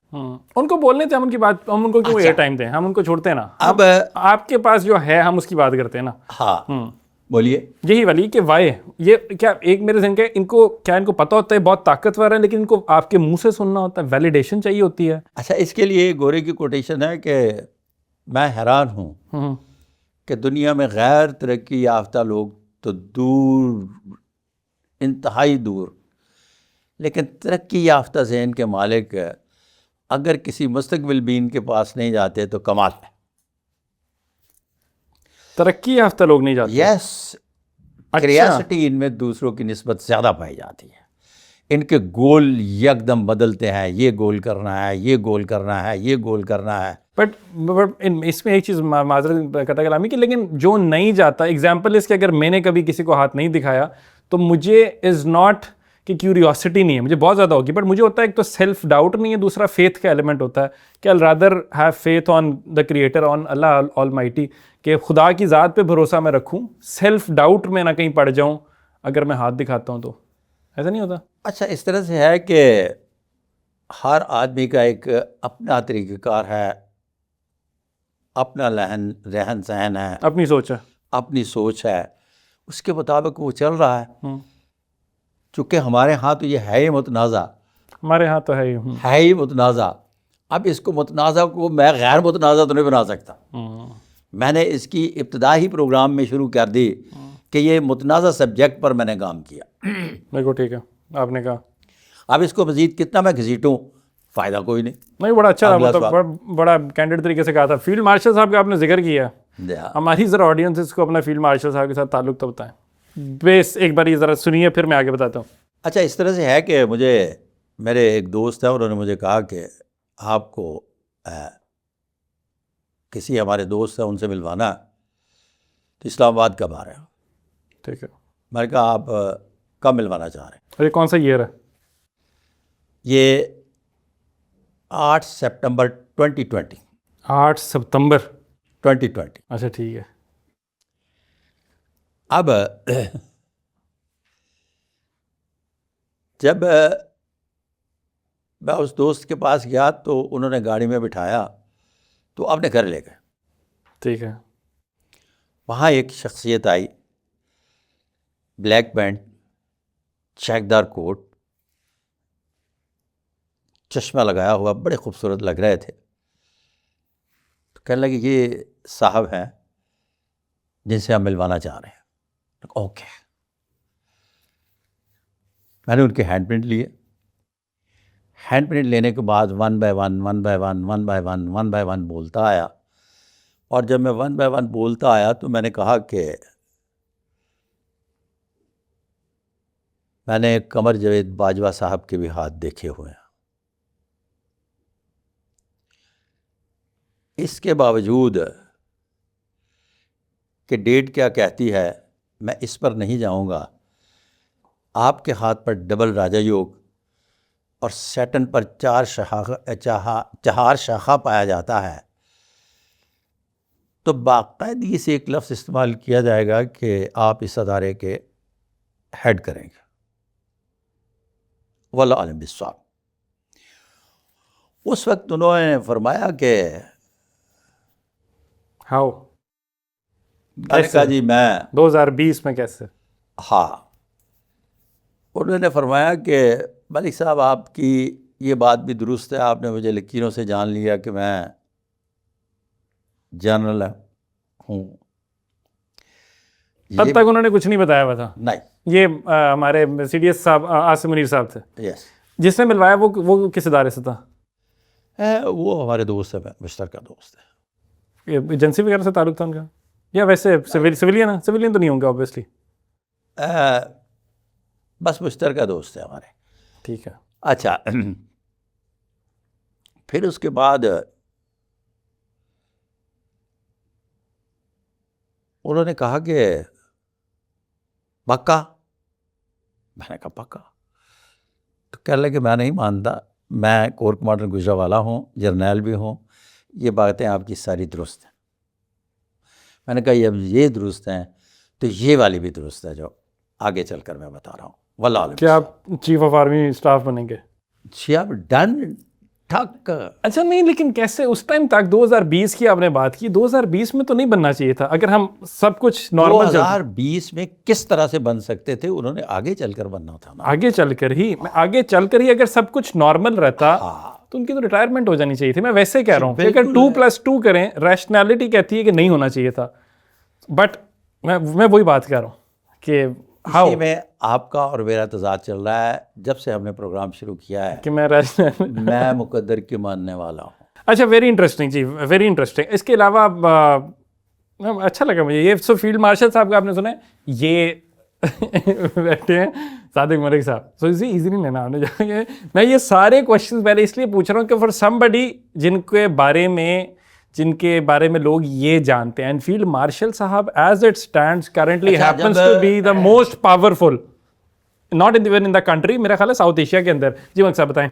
S2: ان کو بولنے تھے, ہم ان کی بات, ہم ان کو کیوں ایئر ٹائم دیں, ہم ان کو چھوڑتے ہیں نا.
S1: اب
S2: آپ کے پاس جو ہے ہم اس کی بات کرتے ہیں نا.
S1: ہاں بولیے.
S2: یہی والی کہ وائی یہ کیا ایک میرے ذہن کا ان کو کیا ان کو پتہ ہوتا ہے بہت طاقتور ہے, لیکن ان کو آپ کے منہ سے سننا ہوتا ہے, ویلیڈیشن چاہیے ہوتی ہے.
S1: اچھا اس کے لیے گورے کی کوٹیشن ہے کہ میں حیران ہوں کہ دنیا میں غیر ترقی یافتہ لوگ تو دور, انتہائی دور, لیکن ترقی یافتہ ذہن کے مالک اگر کسی مستقبل بین کے پاس نہیں جاتے تو کمال ہے.
S2: ترقی یافتہ لوگ نہیں جاتے.
S1: یس, کریاسٹی ان میں دوسروں کی نسبت زیادہ پائی جاتی ہے. ان کے گول یکدم بدلتے ہیں, یہ گول کرنا ہے, یہ گول کرنا ہے, یہ گول کرنا ہے.
S2: بٹ اس میں ایک چیز معذرت قطع کلامی کی, لیکن جو نہیں جاتا, ایگزامپل اس کہ اگر میں نے کبھی کسی کو ہاتھ نہیں دکھایا تو مجھے از ناٹ کہ کیوریوسٹی نہیں ہے, مجھے بہت زیادہ ہوگی, بٹ مجھے ہوتا ہے ایک تو سیلف ڈاؤٹ نہیں ہے, دوسرا فیتھ کا ایلیمنٹ ہوتا ہے کہ I'll rather have faith on the creator, on Allah Almighty, کہ خدا کی ذات پہ بھروسہ میں رکھوں, سیلف ڈاؤٹ میں نہ کہیں پڑ جاؤں اگر میں ہاتھ دکھاتا ہوں. تو ایسا نہیں ہوتا؟
S1: اچھا اس طرح سے ہے کہ ہر آدمی کا ایک اپنا طریقہ کار ہے, اپنا رہن سہن ہے,
S2: اپنی سوچ ہے,
S1: اپنی سوچ ہے, اس کے مطابق وہ چل رہا ہے. چونکہ ہمارے ہاں تو یہ ہے ہی متنازع,
S2: ہمارے ہاں تو ہے
S1: ہی متنازع. اب اس کو متنازع کو میں غیر متنازع تو نہیں بنا سکتا. میں نے اس کی ابتدا ہی پروگرام میں شروع کر دی کہ یہ متنازع سبجیکٹ پر میں نے کام کیا.
S2: دیکھو ٹھیک ہے, آپ نے کہا
S1: اب اس کو مزید کتنا میں گھسیٹوں, فائدہ کوئی نہیں.
S2: نہیں, بڑا اچھا, مطلب بڑا کینڈیڈ طریقے سے کہا تھا. فیلڈ مارشل صاحب کا آپ نے ذکر کیا, ہماری ذرا آڈینس کو اپنا فیلڈ مارشل صاحب کے ساتھ تعلق تو بتائیں. بیس ایک بار یہ ذرا سنیے, پھر میں آگے بتاتا ہوں.
S1: اچھا اس طرح سے ہے کہ مجھے میرے ایک دوست ہیں, انہوں نے مجھے کہا کہ آپ کو کسی ہمارے دوست ہیں ان سے ملوانا ہے, تو اسلام آباد کب آ رہے ہیں؟
S2: ٹھیک ہے,
S1: میں نے کہا آپ کب ملوانا چاہ رہے ہیں؟
S2: یہ کون سا ایئر ہے؟
S1: یہ 8 سپٹمبر 2020.
S2: 8 ستمبر
S1: 2020.
S2: اچھا ٹھیک ہے.
S1: اب جب میں اس دوست کے پاس گیا تو انہوں نے گاڑی میں بٹھایا تو اپنے گھر لے گئے.
S2: ٹھیک ہے.
S1: وہاں ایک شخصیت آئی, بلیک پینٹ, چیکدار کوٹ, چشمہ لگایا ہوا, بڑے خوبصورت لگ رہے تھے. تو کہنے لگے یہ صاحب ہیں جن سے ہم ملوانا چاہ رہے ہیں. اوکے. میں نے ان کے ہینڈ پرنٹ لیے. ہینڈ پرنٹ لینے کے بعد 1 by 1 بولتا آیا, اور جب میں 1 by 1 بولتا آیا تو میں نے کہا کہ میں نے قمر جاوید باجوہ صاحب کے بھی ہاتھ دیکھے ہوئے ہیں. اس کے باوجود کہ ڈیٹ کیا کہتی ہے میں اس پر نہیں جاؤں گا. آپ کے ہاتھ پر ڈبل راجا یوگ اور سیٹن پر 4 شاخہ پایا جاتا ہے تو باقاعدگی سے ایک لفظ استعمال کیا جائے گا کہ آپ اس ادارے کے ہیڈ کریں گے. واللہ عالم بالصواب. اس وقت انہوں نے فرمایا کہ
S2: ہاؤ
S1: میں نے کہا جی میں
S2: 2020 میں کیسے.
S1: ہاں انہوں نے فرمایا کہ ملک صاحب آپ کی یہ بات بھی درست ہے, آپ نے مجھے لکیروں سے جان لیا کہ میں جنرل ہوں.
S2: تب تک انہوں نے کچھ نہیں بتایا ہوا تھا.
S1: نہیں,
S2: یہ ہمارے سی ڈی ایس صاحب عاصم منیر صاحب تھے.
S1: یس,
S2: جس نے ملوایا وہ کس ادارے سے تھا؟
S1: وہ ہمارے دوست ہے, مشترکہ دوست ہے.
S2: ایجنسی وغیرہ سے تعلق تھا ان کا یا ویسے سویلین تو نہیں ہوں گا اوبیسلی.
S1: بس مشترکہ دوست ہے ہمارے.
S2: ٹھیک ہے.
S1: اچھا, پھر اس کے بعد انہوں نے کہا کہ پکا. میں نے کہا پکا. تو کہنے لگے میں نہیں مانتا, میں کور کمانڈر گجرانوالہ ہوں, جرنیل بھی ہوں, یہ باتیں آپ کی ساری درست ہیں. میں نے کہا یہ درست ہیں تو یہ والی بھی درست ہے جو آگے چل کر میں بتا رہا ہوں. واللہ عالم.
S2: کیا آپ چیف آف آرمی اسٹاف بنیں گے؟
S1: جی آپ ڈن ٹھک.
S2: اچھا نہیں, لیکن کیسے اس ٹائم تک 2020 کی آپ نے بات کی, 2020 میں تو نہیں بننا چاہیے تھا اگر ہم سب کچھ نارمل.
S1: 2020 میں کس طرح سے بن سکتے تھے, انہوں نے آگے چل کر بننا تھا نا.
S2: آگے چل کر ہی اگر سب کچھ نارمل رہتا تو ان کی تو ریٹائرمنٹ ہو جانی چاہیے تھی. میں ویسے کہہ رہا ہوں کہ اگر 2+2 کریں, ریشنالٹی کہتی ہے کہ نہیں ہونا چاہیے تھا, بٹ میں وہی بات کہہ رہا ہوں کہ
S1: اسی میں آپ کا اور میرا تضاد چل رہا ہے جب سے ہم نے پروگرام شروع کیا ہے
S2: کہ میں
S1: مقدر کی ماننے والا ہوں.
S2: اچھا, ویری انٹرسٹنگ جی, ویری انٹرسٹنگ. اس کے علاوہ اچھا لگا مجھے یہ سو فیلڈ مارشل صاحب کا آپ نے سنا ہے, یہ بیٹھے ہیں صادق ملک صاحب. سو ایزی نہیں لینا آپ نے. میں یہ سارے کوشچنس پہلے اس لیے پوچھ رہا ہوں کہ فار سم بڈی جن کے بارے میں لوگ یہ جانتے ہیں, and field marshal sahib as it stands currently happens to be the most powerful not even in the country, میرا خیال ہے ساؤتھ ایشیا کے اندر. جی ملک صاحب بتائیں.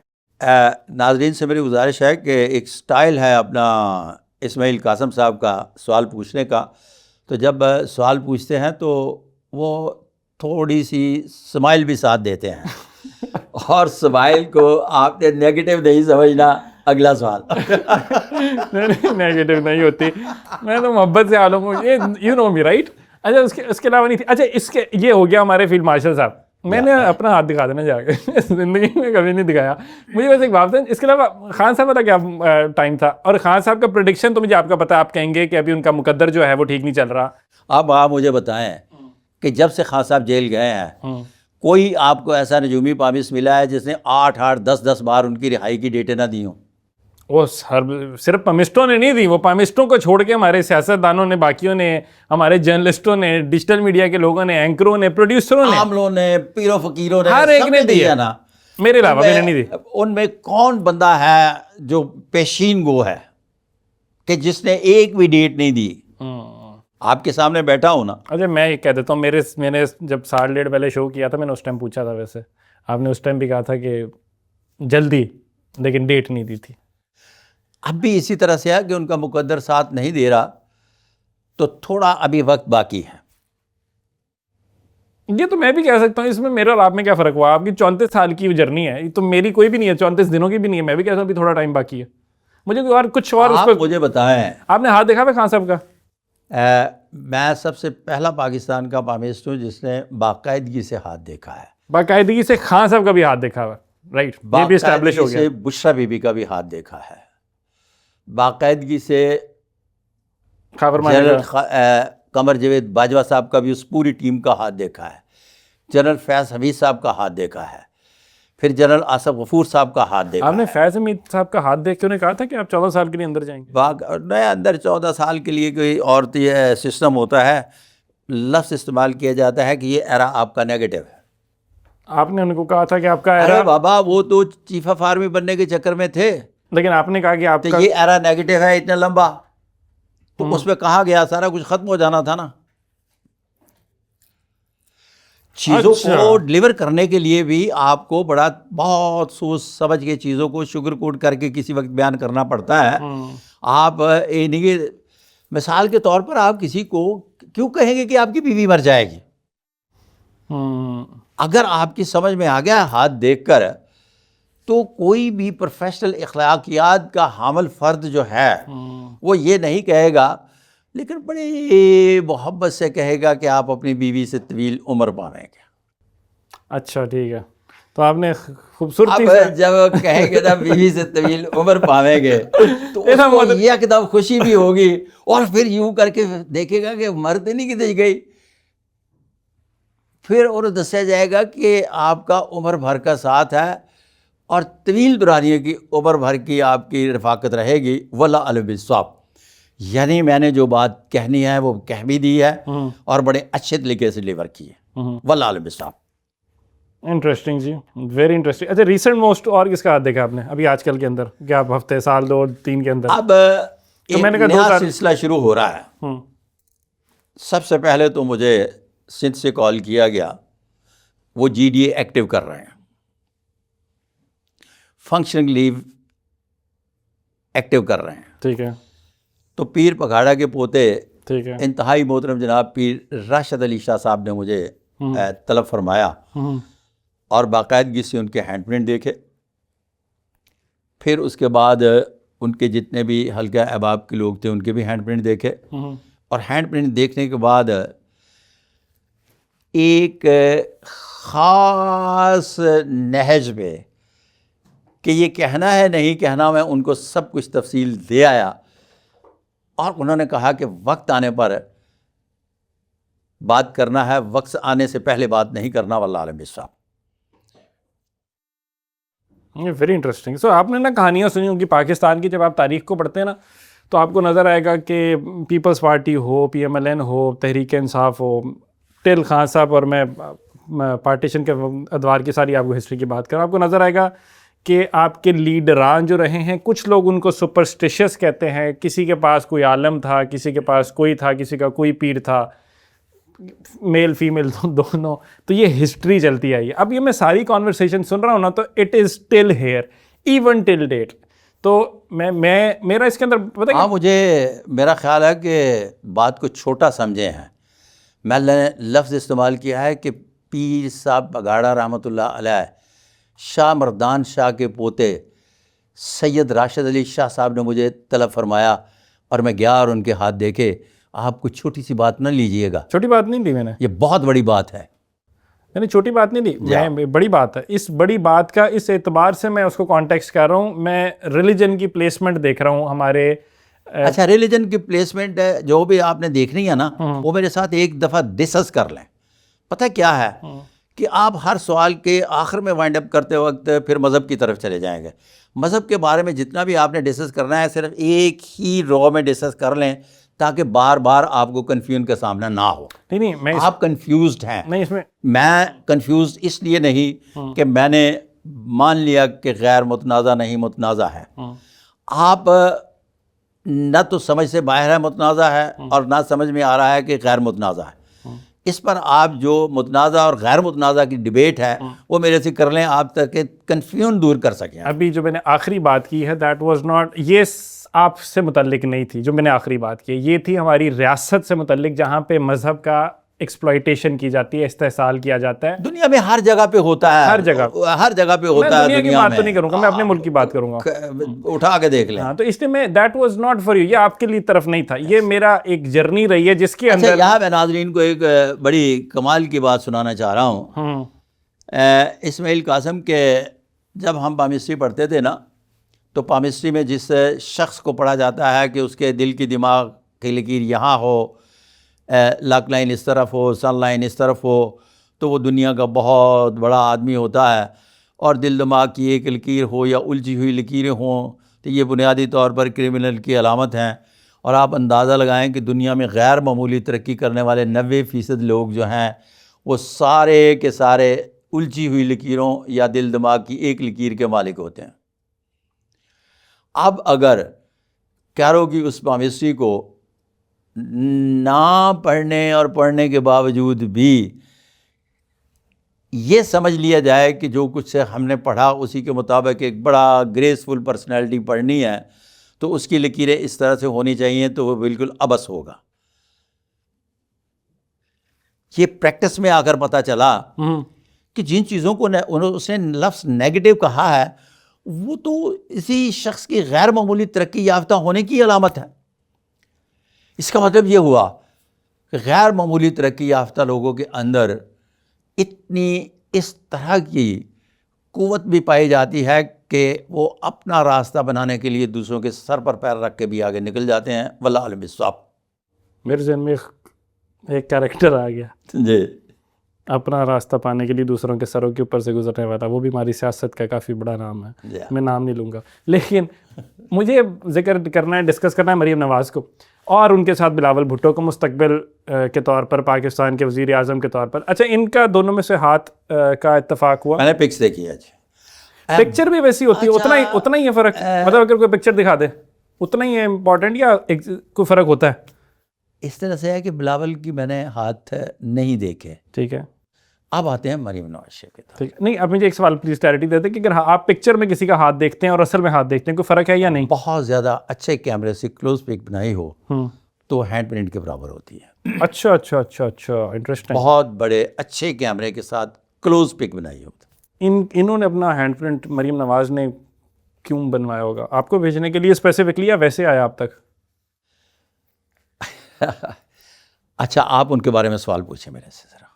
S1: ناظرین سے میری گزارش ہے کہ ایک سٹائل ہے اپنا اسماعیل قاسم صاحب کا سوال پوچھنے کا, تو جب سوال پوچھتے ہیں تو وہ تھوڑی سی سمائل بھی ساتھ دیتے ہیں اور سمائل کو آپ نے نیگیٹو نہیں سمجھنا. اگلا سوال.
S2: نہیں نیگیٹو نہیں ہوتی, میں تو محبت سے عالم ہوں, یو نو می رائٹ. اچھا اس کے علاوہ نہیں تھی. اچھا یہ ہو گیا ہمارے فیلڈ مارشل صاحب. میں نے اپنا ہاتھ دکھا دینا جا کے, زندگی میں کبھی نہیں دکھایا. مجھے بس ایک بات ہے, اس کے علاوہ خان صاحب کا کیا ٹائم تھا, اور خان صاحب کا پریڈکشن تو مجھے آپ کا پتا, آپ کہیں گے کہ ابھی ان کا مقدر جو ہے وہ ٹھیک نہیں چل رہا.
S1: آپ مجھے بتائیں کہ جب سے خان صاحب جیل گئے ہیں کوئی آپ کو ایسا نجومی پامس ملا ہے جس نے 8 10 بار ان کی رہائی کی ڈیٹیں نہ دی ہوں؟
S2: وہ صرف پامسٹوں نے نہیں دی, وہ پامسٹوں کو چھوڑ کے ہمارے سیاستدانوں نے, باقیوں نے, ہمارے جرنلسٹوں نے, ڈیجیٹل میڈیا کے لوگوں نے, اینکروں نے, پروڈیوسروں نے,
S1: عاملوں نے, پیروں فقیروں نے,
S2: ہر ایک نے دی ہے نا. میرے علاوہ میں نے نہیں دی.
S1: ان میں کون بندہ ہے جو پیشین گو ہے کہ جس نے ایک بھی ڈیٹ نہیں دی؟ آپ کے سامنے بیٹھا ہوں نا.
S2: اچھا میں یہ کہہ دیتا ہوں, میں نے جب 1.5 پہلے شو کیا تھا, میں نے اس ٹائم پوچھا تھا, ویسے آپ نے اس ٹائم بھی کہا تھا کہ جلدی, لیکن ڈیٹ نہیں دی تھی.
S1: اب بھی اسی طرح سے ہے کہ ان کا مقدر ساتھ نہیں دے رہا, تو تھوڑا ابھی وقت باقی ہے.
S2: یہ تو میں بھی کہہ سکتا ہوں, اس میں میرا اور آپ میں کیا فرق ہوا؟ آپ کی 34 سال کی جرنی ہے, تو میری کوئی بھی نہیں ہے, 34 دنوں کی بھی نہیں ہے. میں بھی کہہ سکتا ہوں ابھی تھوڑا ٹائم باقی ہے. مجھے اور کچھ اور
S1: آپ مجھے بتائیں,
S2: آپ نے ہاتھ دیکھا ہے خان صاحب کا؟
S1: میں سب سے پہلا پاکستان کا پامسٹ ہوں جس نے باقاعدگی سے ہاتھ دیکھا ہے.
S2: باقاعدگی سے خان صاحب کا بھی ہاتھ دیکھا ہوا, رائٹ, یہ بھی اسٹیبلش ہو گیا.
S1: بشرا بی بی کا بھی ہاتھ دیکھا ہے. باقاعدگی سے جنرل قمر جاوید باجوہ صاحب کا بھی اس پوری ٹیم کا ہاتھ دیکھا ہے. جنرل فیض حمید صاحب کا ہاتھ دیکھا ہے. پھر جنرل آصف غفور صاحب کا ہاتھ دیکھا.
S2: آپ نے فیض حمید صاحب کا ہاتھ دیکھ کے انہیں کہا تھا کہ آپ 14 سال کے لیے اندر جائیں گے؟
S1: نئے اندر 14 سال کے لیے کوئی اور سسٹم ہوتا ہے, لفظ استعمال کیا جاتا ہے کہ یہ ایرا آپ کا نیگیٹو ہے. آپ
S2: نے ان کو کہا تھا کہ آپ کا ایرا,
S1: ارے بابا وہ تو چیف آف آرمی بننے کے چکر میں تھے,
S2: لیکن آپ نے کہا کہ آپ کا
S1: یہ ایرا نیگیٹو ہے اتنا لمبا, تو اس میں کہا گیا سارا کچھ ختم ہو جانا تھا نا. چیزوں کو ڈلیور کرنے کے لیے بھی آپ کو بہت سوچ سمجھ کے چیزوں کو شوگر کوٹ کر کے کسی وقت بیان کرنا پڑتا ہے. آپ مثال کے طور پر آپ کسی کو کیوں کہیں گے کہ آپ کی بیوی مر جائے گی؟ اگر آپ کی سمجھ میں آ گیا ہاتھ دیکھ کر تو کوئی بھی پروفیشنل اخلاقیات کا حامل فرد جو ہے وہ یہ نہیں کہے گا، لیکن بڑی محبت سے کہے گا کہ آپ اپنی بیوی سے طویل عمر پائیں گے.
S2: اچھا ٹھیک ہے، تو آپ نے خوبصورتی
S1: اب جب کہیں گے نا بیوی سے طویل عمر پاویں گے تو اس کو یہ ایک دم خوشی بھی ہوگی، اور پھر یوں کر کے دیکھے گا کہ مرد نہیں کدھر گئی. پھر اور دسیا جائے گا کہ آپ کا عمر بھر کا ساتھ ہے اور طویل دورانیے کی عمر بھر کی آپ کی رفاقت رہے گی. واللہ علم بالصواب. یعنی میں نے جو بات کہنی ہے وہ کہہ بھی دی ہے اور بڑے اچھے طریقے سے ڈلیور کی ہے. واللہ علم بالصواب.
S2: انٹرسٹنگ جی، ویری انٹرسٹنگ. اچھا ریسنٹ موسٹ اور کس کا دیکھا آپ نے ابھی آج کل کے اندر، کیا آپ ہفتے سال 2-3 کے اندر؟
S1: اب میں نے نیا سلسلہ شروع ہو رہا ہے. سب سے پہلے تو مجھے سندھ سے کال کیا گیا، وہ جی ڈی اے ایکٹیو کر رہے ہیں، فنکشننگ لیو ایکٹیو کر رہے ہیں.
S2: ٹھیک ہے.
S1: تو پیر پگھاڑا کے پوتے
S2: ٹھیک ہے،
S1: انتہائی محترم جناب پیر راشد علی شاہ صاحب نے مجھے طلب فرمایا اور باقاعدگی سے ان کے ہینڈ پرنٹ دیکھے. پھر اس کے بعد ان کے جتنے بھی حلقہ احباب کے لوگ تھے ان کے بھی ہینڈ پرنٹ دیکھے، اور ہینڈ پرنٹ دیکھنے کے بعد ایک خاص نہج پہ کہ یہ کہنا ہے نہیں کہنا، میں ان کو سب کچھ تفصیل دے آیا، اور انہوں نے کہا کہ وقت آنے پر بات کرنا ہے، وقت آنے سے پہلے بات نہیں کرنا. واللہ عالم بالصواب.
S2: Very interesting. سو آپ نے نا کہانیاں سنی ہوں گی پاکستان کی، جب آپ تاریخ کو پڑھتے ہیں نا تو آپ کو نظر آئے گا کہ پیپلز پارٹی ہو، پی ایم ایل این ہو، تحریک انصاف ہو، ٹل خان صاحب، اور میں پارٹیشن کے ادوار کی ساری آپ کو ہسٹری کی بات کروں، آپ کو نظر آئے گا کہ آپ کے لیڈران جو رہے ہیں، کچھ لوگ ان کو سپرسٹیشس کہتے ہیں. کسی کے پاس کوئی عالم تھا، کسی کے پاس کوئی تھا، کسی کا کوئی پیر تھا، میل فیمیل دونوں. تو یہ ہسٹری چلتی آئی ہے. اب یہ میں ساری کانورسیشن سن رہا ہوں نا تو it is still here even till date. تو میں میرا اس کے اندر پتہ
S1: ہاں، مجھے میرا خیال ہے کہ بات کو چھوٹا سمجھے ہیں. میں نے لفظ استعمال کیا ہے کہ پیر صاحب پگھاڑا رحمۃ اللہ علیہ شاہ مردان شاہ کے پوتے سید راشد علی شاہ صاحب نے مجھے طلب فرمایا اور میں گیا اور ان کے ہاتھ دیکھے. آپ کوئی چھوٹی سی بات نہ لیجئے گا.
S2: چھوٹی بات نہیں دی میں نے،
S1: یہ بہت بڑی بات ہے.
S2: میں نے چھوٹی بات نہیں دی، میں بڑی بات ہے. اس بڑی بات کا اس اعتبار سے میں اس کو کانٹیکسٹ کر رہا ہوں، میں ریلیجن کی پلیسمنٹ دیکھ رہا ہوں ہمارے.
S1: اچھا، ریلیجن کی پلیسمنٹ جو بھی آپ نے دیکھنی ہے نا وہ میرے ساتھ ایک دفعہ ڈسکس کر لیں. پتہ کیا ہے کہ آپ ہر سوال کے آخر میں وائنڈ اپ کرتے وقت پھر مذہب کی طرف چلے جائیں گے. مذہب کے بارے میں جتنا بھی آپ نے ڈسکس کرنا ہے صرف ایک ہی رو میں ڈسکس کر لیں تاکہ بار بار آپ کو کنفیوژن کا سامنا نہ ہو.
S2: نہیں میں
S1: آپ کنفیوزڈ ہیں.
S2: نہیں، اس
S1: میں کنفیوزڈ اس لیے نہیں کہ میں نے مان لیا کہ غیر متنازع نہیں متنازع ہے. آپ نہ تو سمجھ سے باہر ہے متنازع ہے اور نہ سمجھ میں آ رہا ہے کہ غیر متنازع ہے. اس پر آپ جو متنازع اور غیر متنازع کی ڈبیٹ ہے وہ میرے سے کر لیں آپ تک کنفیوژن دور کر سکیں. ابھی
S2: جو میں نے آخری بات کی ہے دیٹ واز ناٹ، یہ آپ سے متعلق نہیں تھی جو میں نے آخری بات کی، یہ تھی ہماری ریاست سے متعلق جہاں پہ مذہب کا ایکسپلائٹیشن کی جاتی ہے، استحصال کیا جاتا ہے.
S1: دنیا میں ہر جگہ پہ ہوتا ہے، ہر جگہ پہ ہوتا ہے.
S2: دنیا کی بات تو نہیں کروں گا، میں اپنے ملک کی بات کروں گا.
S1: اٹھا کے دیکھ لیں.
S2: ہاں، تو اس لیے میں that was not for you, یہ آپ کے لیے طرف نہیں تھا، یہ میرا ایک جرنی رہی ہے جس کے اندر.
S1: یہاں میں ناظرین کو ایک بڑی کمال کی بات سنانا چاہ رہا ہوں. اسماعیل قاسم کے جب ہم پامسٹری پڑھتے تھے نا تو پامسٹری میں جس شخص کو پڑھا جاتا ہے کہ اس کے دل کی دماغ کی لکیر یہاں ہو، لاک لائن اس طرف ہو، سن لائن اس طرف ہو، تو وہ دنیا کا بہت بڑا آدمی ہوتا ہے. اور دل دماغ کی ایک لکیر ہو یا الجھی ہوئی لکیریں ہوں تو یہ بنیادی طور پر کرمنل کی علامت ہیں. اور آپ اندازہ لگائیں کہ دنیا میں غیر معمولی ترقی کرنے والے 90% لوگ جو ہیں وہ سارے کے سارے الجھی ہوئی لکیروں یا دل دماغ کی ایک لکیر کے مالک ہوتے ہیں. اب اگر کیرو کی اس پامسٹری کو نہ پڑھنے اور پڑھنے کے باوجود بھی یہ سمجھ لیا جائے کہ جو کچھ ہم نے پڑھا اسی کے مطابق ایک بڑا گریسفل پرسنالٹی پڑھنی ہے تو اس کی لکیریں اس طرح سے ہونی چاہیے تو وہ بالکل عبث ہوگا. یہ پریکٹس میں آ کر پتہ چلا کہ جن چیزوں کو اس نے لفظ نیگیٹو کہا ہے وہ تو اسی شخص کی غیر معمولی ترقی یافتہ ہونے کی علامت ہے. اس کا مطلب یہ ہوا کہ غیر معمولی ترقی یافتہ لوگوں کے اندر اتنی اس طرح کی قوت بھی پائی جاتی ہے کہ وہ اپنا راستہ بنانے کے لیے دوسروں کے سر پر پیر رکھ کے بھی آگے نکل جاتے ہیں. واللہ عالم بالصواب.
S2: میرے ذہن میں ایک کیریکٹر آ گیا
S1: جی,
S2: اپنا راستہ پانے کے لیے دوسروں کے سروں کے اوپر سے گزرنے والا, وہ بھی ہماری سیاست کا کافی بڑا نام ہے, میں نام نہیں لوں گا. لیکن مجھے ذکر کرنا ہے, ڈسکس کرنا ہے مریم نواز کو اور ان کے ساتھ بلاول بھٹو کو مستقبل کے طور پر, پاکستان کے وزیر اعظم کے طور پر. اچھا, ان کا دونوں میں سے ہاتھ کا اتفاق ہوا؟
S1: میں نے پکس دیکھی ہے.
S2: پکچر بھی ویسی ہوتی ہے, اتنا ہی ہے فرق, مطلب اگر کوئی پکچر دکھا دے اتنا ہی ہے امپورٹنٹ یا کوئی فرق ہوتا ہے؟
S1: اس طرح سے ہے کہ بلاول کی میں نے ہاتھ نہیں دیکھے.
S2: ٹھیک ہے,
S1: اب آتے ہیں مریم نواز شریف کی طرف.
S2: نہیں, اب مجھے ایک سوال پلیز کلیئرٹی دے دیں کہ اگر آپ پکچر میں کسی کا ہاتھ دیکھتے ہیں اور اصل میں ہاتھ دیکھتے ہیں, کوئی فرق ہے یا نہیں؟
S1: بہت زیادہ اچھے کیمرے سے کلوز پک بنائی ہو تو ہینڈ پرنٹ کے برابر ہوتی ہے.
S2: اچھا اچھا اچھا اچھا, انٹرسٹنگ.
S1: بہت بڑے اچھے کیمرے کے ساتھ کلوز پک بنائی ہو.
S2: انہوں نے اپنا ہینڈ پرنٹ مریم نواز نے کیوں بنوایا ہوگا؟ آپ کو بھیجنے کے لیے اسپیسیفکلی یا ویسے آیا آپ تک؟
S1: اچھا, آپ ان کے بارے میں سوال پوچھیں میرے سے ذرا.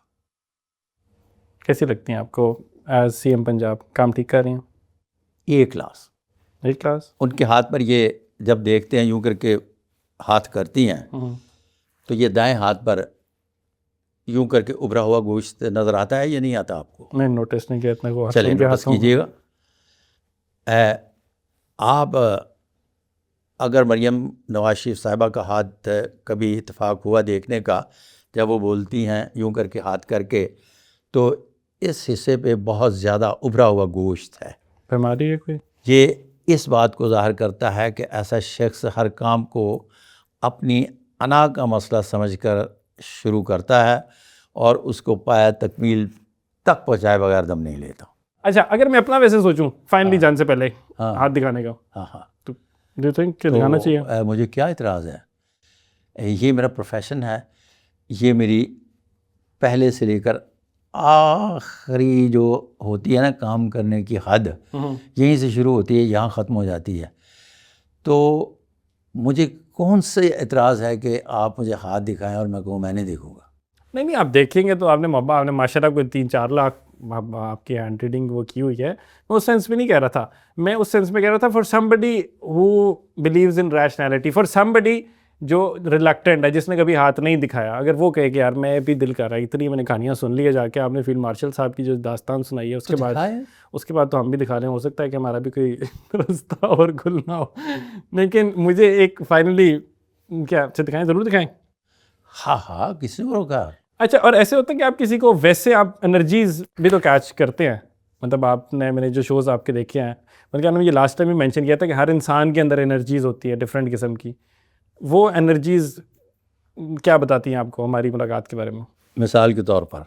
S2: کیسی لگتی ہیں آپ کو ایز سی ایم پنجاب؟ کام ٹھیک کر رہی ہیں؟
S1: ایک کلاس.
S2: ایک کلاس.
S1: ان کے ہاتھ پر یہ جب دیکھتے ہیں یوں کر کے ہاتھ کرتی ہیں تو یہ دائیں ہاتھ پر یوں کر کے ابھرا ہوا گوشت نظر آتا ہے یا نہیں آتا آپ کو؟
S2: میں نوٹس نہیں کیا اتنا کو.
S1: چلیں نوٹس کیجیے گا. آپ اگر مریم نواز شریف صاحبہ کا ہاتھ کبھی اتفاق ہوا دیکھنے کا, جب وہ بولتی ہیں یوں کر کے ہاتھ کر کے, تو اس حصے پہ بہت زیادہ ابھرا ہوا گوشت ہے.
S2: بیماری ہے کوئی؟
S1: یہ اس بات کو ظاہر کرتا ہے کہ ایسا شخص ہر کام کو اپنی انا کا مسئلہ سمجھ کر شروع کرتا ہے اور اس کو پایا تکمیل تک پہنچائے بغیر دم نہیں لیتا.
S2: اچھا, اگر میں اپنا ویسے سوچوں فائنلی جان سے پہلے ہاتھ دکھانے کا, تو ڈو یو تھنک کہ دکھانا چاہیے؟
S1: مجھے کیا اعتراض ہے؟ یہ میرا پروفیشن ہے, یہ میری پہلے سے لے کر آخری جو ہوتی ہے نا کام کرنے کی حد, یہیں سے شروع ہوتی ہے یہاں ختم ہو جاتی ہے. تو مجھے کون سے اعتراض ہے کہ آپ مجھے ہاتھ دکھائیں اور میں کہوں میں نہیں دیکھوں گا؟
S2: نہیں, آپ دیکھیں گے تو آپ نے ماشاء اللہ کوئی 3-4 لاکھ آپ کی ہینڈ ریڈنگ وہ کی ہوئی ہے. میں اس سینس میں نہیں کہہ رہا تھا, میں اس سینس میں کہہ رہا تھا for somebody who believes in rationality, for somebody جو ریلیکٹنٹ ہے, جس نے کبھی ہاتھ نہیں دکھایا, اگر وہ کہے کہ یار میں بھی دل کر رہا ہے, اتنی میں نے کہانیاں سن لی ہے جا کے, آپ نے فیلڈ مارشل صاحب کی جو داستان سنائی ہے اس کے بعد تو ہم بھی دکھا لیں, ہو سکتا ہے کہ ہمارا بھی کوئی رستہ اور کھل نہ ہو. لیکن مجھے ایک فائنلی کیا دکھائیں, ضرور دکھائیں.
S1: ہاں کسی کو روکا.
S2: اچھا, اور ایسے ہوتا ہے کہ آپ کسی کو ویسے آپ انرجیز بھی تو کیچ کرتے ہیں, مطلب آپ نے, میں نے جو شوز آپ کے دیکھے ہیں, بلکہ ہم نے یہ لاسٹ ٹائم بھی مینشن کیا تھا کہ ہر انسان کے اندر انرجیز ہوتی ہے ڈفرینٹ قسم کی. وہ انرجیز کیا بتاتی ہیں آپ کو ہماری ملاقات کے بارے میں؟
S1: مثال کے طور پر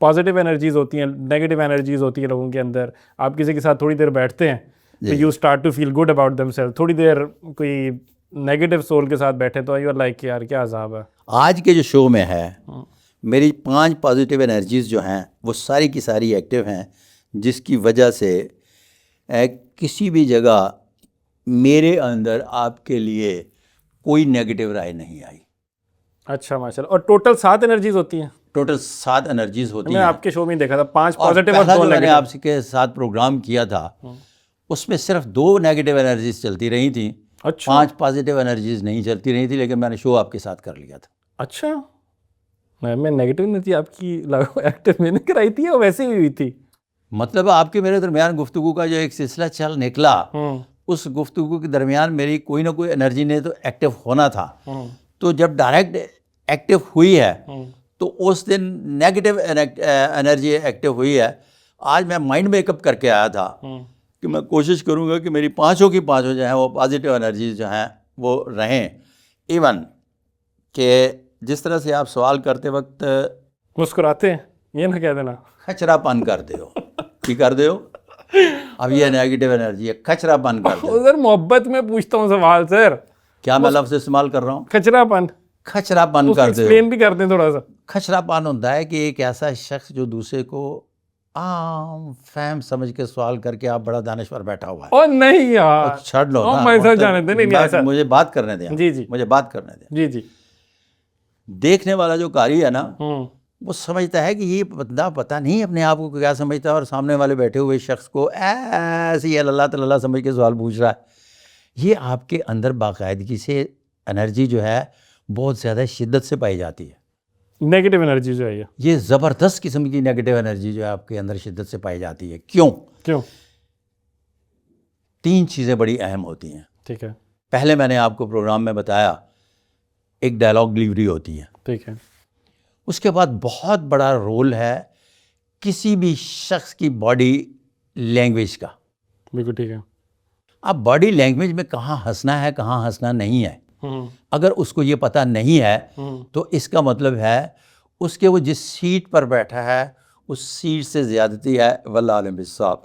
S2: پازیٹیو انرجیز ہوتی ہیں, نیگیٹو انرجیز ہوتی ہیں لوگوں کے اندر. آپ کسی کے ساتھ تھوڑی دیر بیٹھتے ہیں تو you start to feel good about them self, تھوڑی دیر کوئی نیگیٹو سول کے ساتھ بیٹھے تو یو آر لائک یار کیا عذاب ہے.
S1: آج کے جو شو میں ہے میری 5 پازیٹیو انرجیز جو ہیں وہ ساری کی ساری ایکٹیو ہیں, جس کی وجہ سے کسی بھی جگہ میرے اندر آپ کے لیے کوئی نیگیٹو رائے نہیں آئی.
S2: اچھا ماشاء اللہ. اور ٹوٹل 7 انرجیز ہوتی ہیں؟
S1: ٹوٹل 7 انرجیز ہوتی ہیں.
S2: میں آپ کے شو میں دیکھا تھا 5 پازیٹیو
S1: اور 2
S2: نیگیٹو.
S1: میں نے آپ کے ساتھ پروگرام کیا تھا اس میں صرف 2 نیگیٹو انرجیز چلتی رہی تھیں.
S2: اچھا,
S1: 5 پازیٹیو انرجیز نہیں چلتی رہی تھی, لیکن میں نے شو آپ کے ساتھ کر لیا تھا.
S2: اچھا, میں نیگیٹو انرجی آپ کی ایکٹیو میں نے کرائی تھی اور ویسے ہی ہوئی تھی؟
S1: مطلب آپ کے میرے درمیان گفتگو کا جو ایک سلسلہ چل نکلا, اس گفتگو کے درمیان میری کوئی نہ کوئی انرجی نے تو ایکٹیو ہونا تھا. تو جب ڈائریکٹ ایکٹیو ہوئی ہے تو اس دن نیگیٹو انرجی ایکٹیو ہوئی ہے. آج میں مائنڈ میک اپ کر کے آیا تھا کہ میں کوشش کروں گا کہ میری 5 کی 5 جو ہیں وہ پازیٹیو انرجیز جو ہیں وہ رہیں. ایون کہ جس طرح سے آپ سوال کرتے وقت
S2: مسکراتے ہیں, یہ نہ کہہ دینا
S1: کھچرا پن کر دے ہو کی کر دے ہو اب یہ نیگیٹو انرجی ہے کھچرا پن کر دے
S2: سر محبت میں پوچھتا ہوں سوال سر
S1: کیا میں لفظ استعمال کر رہا ہوں
S2: کچرا پن
S1: کھچرا پن کر دے
S2: ایکسپلین بھی کرتے ہیں تھوڑا سا
S1: کھچرا پن ہوتا ہے کہ ایک ایسا شخص جو دوسرے کو عام فہم سمجھ کے سوال کر کے آپ بڑا دانشور بیٹھا ہوا ہے
S2: اور نہیں یار
S1: چھڑ لو نا
S2: میں سب جانتے نہیں ایسا
S1: مجھے بات کرنے دیں
S2: جی جی
S1: مجھے بات کرنے دیں
S2: جی جی
S1: دیکھنے والا جو قاری ہے نا وہ سمجھتا ہے کہ یہ بندہ پتہ نہیں اپنے آپ کو کیا سمجھتا ہے اور سامنے والے بیٹھے ہوئے شخص کو ایسے ہی اللہ تعالیٰ سمجھ کے سوال پوچھ رہا ہے. یہ آپ کے اندر باقاعدگی سے انرجی جو ہے بہت زیادہ شدت سے پائی جاتی ہے.
S2: نیگیٹو انرجی جو ہے
S1: یہ زبردست قسم کی نیگیٹو انرجی جو ہے آپ کے اندر شدت سے پائی جاتی ہے. کیوں؟ 3 چیزیں بڑی اہم ہوتی ہیں.
S2: ٹھیک ہے.
S1: پہلے میں نے آپ کو پروگرام میں بتایا ایک ڈائلاگ ڈلیوری ہوتی ہے.
S2: ٹھیک ہے.
S1: اس کے بعد بہت بڑا رول ہے کسی بھی شخص کی باڈی لینگویج کا.
S2: بالکل ٹھیک ہے.
S1: اب باڈی لینگویج میں کہاں ہنسنا ہے کہاں ہنسنا نہیں ہے اگر اس کو یہ پتہ نہیں ہے تو اس کا مطلب ہے اس کے وہ جس سیٹ پر بیٹھا ہے اس سیٹ سے زیادتی ہے. واللہ عالم بالصواب.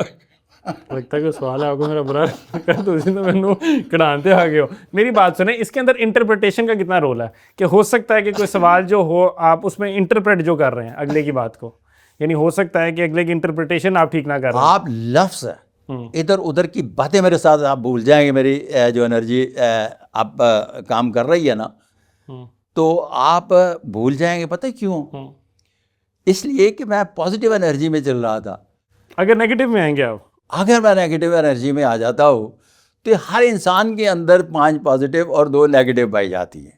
S2: لگتا ہے کہ سوال ہے آپ کو میرا برا کر تو اسی تو میں کڑانتے آ گئے ہو. میری بات سنیں اس کے اندر انٹرپریٹیشن کا کتنا رول ہے کہ ہو سکتا ہے کہ کوئی سوال جو ہو آپ اس میں انٹرپریٹ جو کر رہے ہیں اگلے کی بات کو یعنی ہو سکتا ہے کہ اگلے کی انٹرپریٹیشن آپ ٹھیک نہ کر رہے ہیں.
S1: آپ لفظ ادھر ادھر کی باتیں میرے ساتھ آپ بھول جائیں گے. میری جو انرجی آپ کام کر رہی ہے نا تو آپ بھول جائیں گے. پتہ کیوں؟ اس لیے کہ میں پازیٹیو انرجی میں چل رہا تھا.
S2: اگر نیگیٹو میں آئیں گے آپ
S1: اگر میں نیگیٹو انرجی میں آ جاتا ہوں تو ہر انسان کے اندر 5 پازیٹیو اور 2 نیگیٹو پائی جاتی ہیں.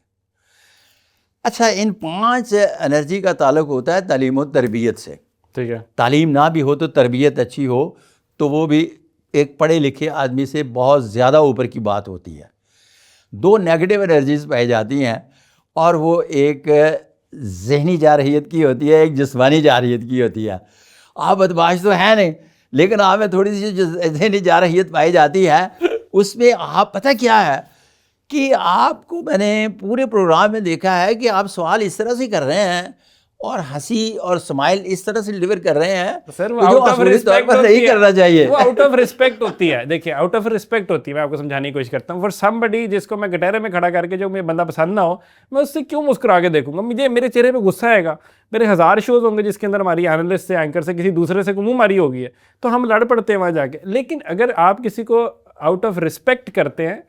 S1: اچھا ان 5 انرجی کا تعلق ہوتا ہے تعلیم و تربیت سے.
S2: ٹھیک ہے.
S1: تعلیم نہ بھی ہو تو تربیت اچھی ہو تو وہ بھی ایک پڑھے لکھے آدمی سے بہت زیادہ اوپر کی بات ہوتی ہے. 2 نیگیٹو انرجیز پائی جاتی ہیں اور وہ ایک ذہنی جارحیت کی ہوتی ہے ایک جسمانی جارحیت کی ہوتی ہے. آپ بدماش تو ہے نہیں لیکن آپ میں تھوڑی سی جو ذہنی جارحیت پائی جاتی ہے اس میں آپ پتہ کیا ہے کہ آپ کو میں نے پورے پروگرام میں دیکھا ہے کہ آپ سوال اس طرح سے کر رہے ہیں اور ہنسی اور اسمائل اس طرح سے ڈلیور کر رہے ہیں
S2: سر وہ
S1: جو
S2: آؤٹ آف
S1: اصولی طور
S2: ریسپیکٹ
S1: پر نہیں کرنا چاہیے.
S2: وہ آؤٹ آف ریسپیکٹ ہوتی ہے. دیکھیے آؤٹ آف ریسپیکٹ ہوتی ہے. میں آپ کو سمجھانے کی کوشش کرتا ہوں. فار سم بڈی جس کو میں گٹیرے میں کھڑا کر کے جو مجھے بندہ پسند نہ ہو میں اس سے کیوں مسکرا کے دیکھوں گا. مجھے میرے چہرے پہ غصہ آئے گا. میرے 1000 شوز ہوں گے جس کے اندر ہماری اینالسٹ سے اینکر سے کسی دوسرے سے منہ ماری ہوگی ہے تو ہم لڑ پڑتے ہیں وہاں جا کے. لیکن اگر آپ کسی کو آؤٹ آف ریسپیکٹ کرتے ہیں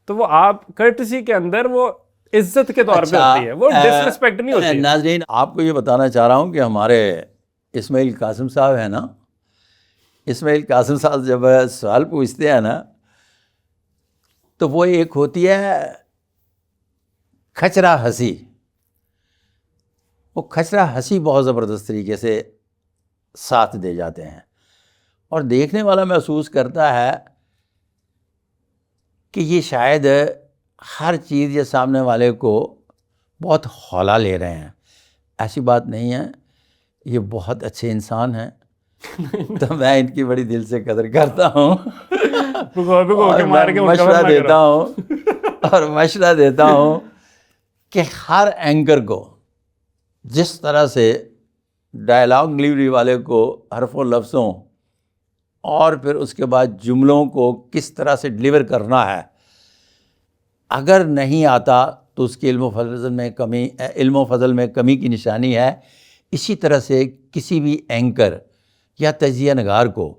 S2: تو وہ آپ کرٹسی کے اندر وہ عزت کے طور پہ ہوتی ہے. وہ ڈس ریسپیکٹ نہیں ہوتی.
S1: ناظرین آپ کو یہ بتانا چاہ رہا ہوں کہ ہمارے اسماعیل قاسم صاحب ہیں نا اسماعیل قاسم صاحب جب سوال پوچھتے ہیں نا تو وہ ایک ہوتی ہے کھچرا ہنسی. وہ کھچرا ہنسی بہت زبردست طریقے سے ساتھ دے جاتے ہیں اور دیکھنے والا محسوس کرتا ہے کہ یہ شاید ہر چیز یہ سامنے والے کو بہت ہولا لے رہے ہیں. ایسی بات نہیں ہے. یہ بہت اچھے انسان ہیں تو میں ان کی بڑی دل سے قدر کرتا ہوں اور میں مشورہ دیتا ہوں کہ ہر اینکر کو جس طرح سے ڈائلاگ ڈلیوری والے کو حرف و لفظوں اور پھر اس کے بعد جملوں کو کس طرح سے ڈلیور کرنا ہے اگر نہیں آتا تو اس کے علم و فضل میں کمی کی نشانی ہے. اسی طرح سے کسی بھی اینکر یا تجزیہ نگار کو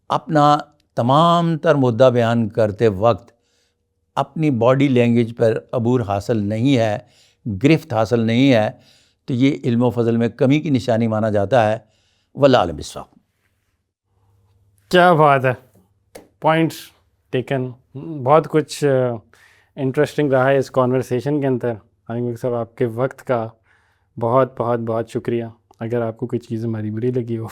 S1: اپنا تمام تر مدعا بیان کرتے وقت اپنی باڈی لینگویج پر عبور حاصل نہیں ہے گرفت حاصل نہیں ہے تو یہ علم و فضل میں کمی کی نشانی مانا جاتا ہے. واللہ عالم بالصواب.
S2: کیا بات ہے. Points taken. بہت کچھ انٹرسٹنگ رہا ہے اس کانورسیشن کے اندر. عالم صاحب آپ کے وقت کا بہت بہت بہت شکریہ. اگر آپ کو کوئی چیز ہماری بری لگی ہو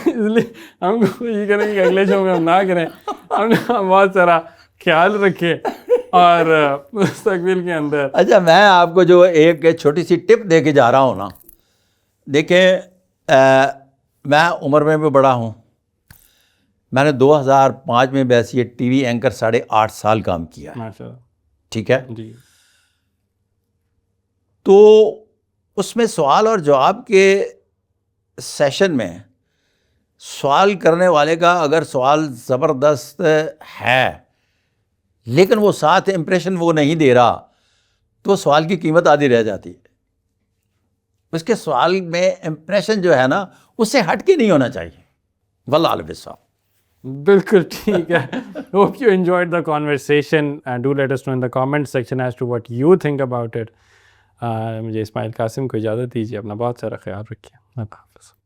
S2: اس لیے ہم کو یہ کریں کہ اگلے شو میں ہم نہ کریں. ہم بہت سارا خیال رکھے اور مستقبل کے اندر.
S1: اچھا میں آپ کو جو ایک چھوٹی سی ٹپ دے کے جا رہا ہوں نا دیکھیں میں عمر میں بھی بڑا ہوں. میں نے 2005 میں بحیثیت ٹی وی اینکر 8.5 سال کام کیا ہے.
S2: ماشاءاللہ.
S1: ٹھیک ہے.
S2: جی.
S1: تو اس میں سوال اور جواب کے سیشن میں سوال کرنے والے کا اگر سوال زبردست ہے لیکن وہ ساتھ امپریشن وہ نہیں دے رہا تو سوال کی قیمت آدھی رہ جاتی ہے. اس کے سوال میں امپریشن جو ہے نا اس سے ہٹ کے نہیں ہونا چاہیے. واللہ عالم صاحب.
S2: بالکل ٹھیک ہے. Hope you enjoyed the conversation and do let us know in the comment section as to what you think about it. مجھے اسماعیل قاسم کو اجازت دیجیے. اپنا بہت سارا خیال رکھیے. اللہ حافظ.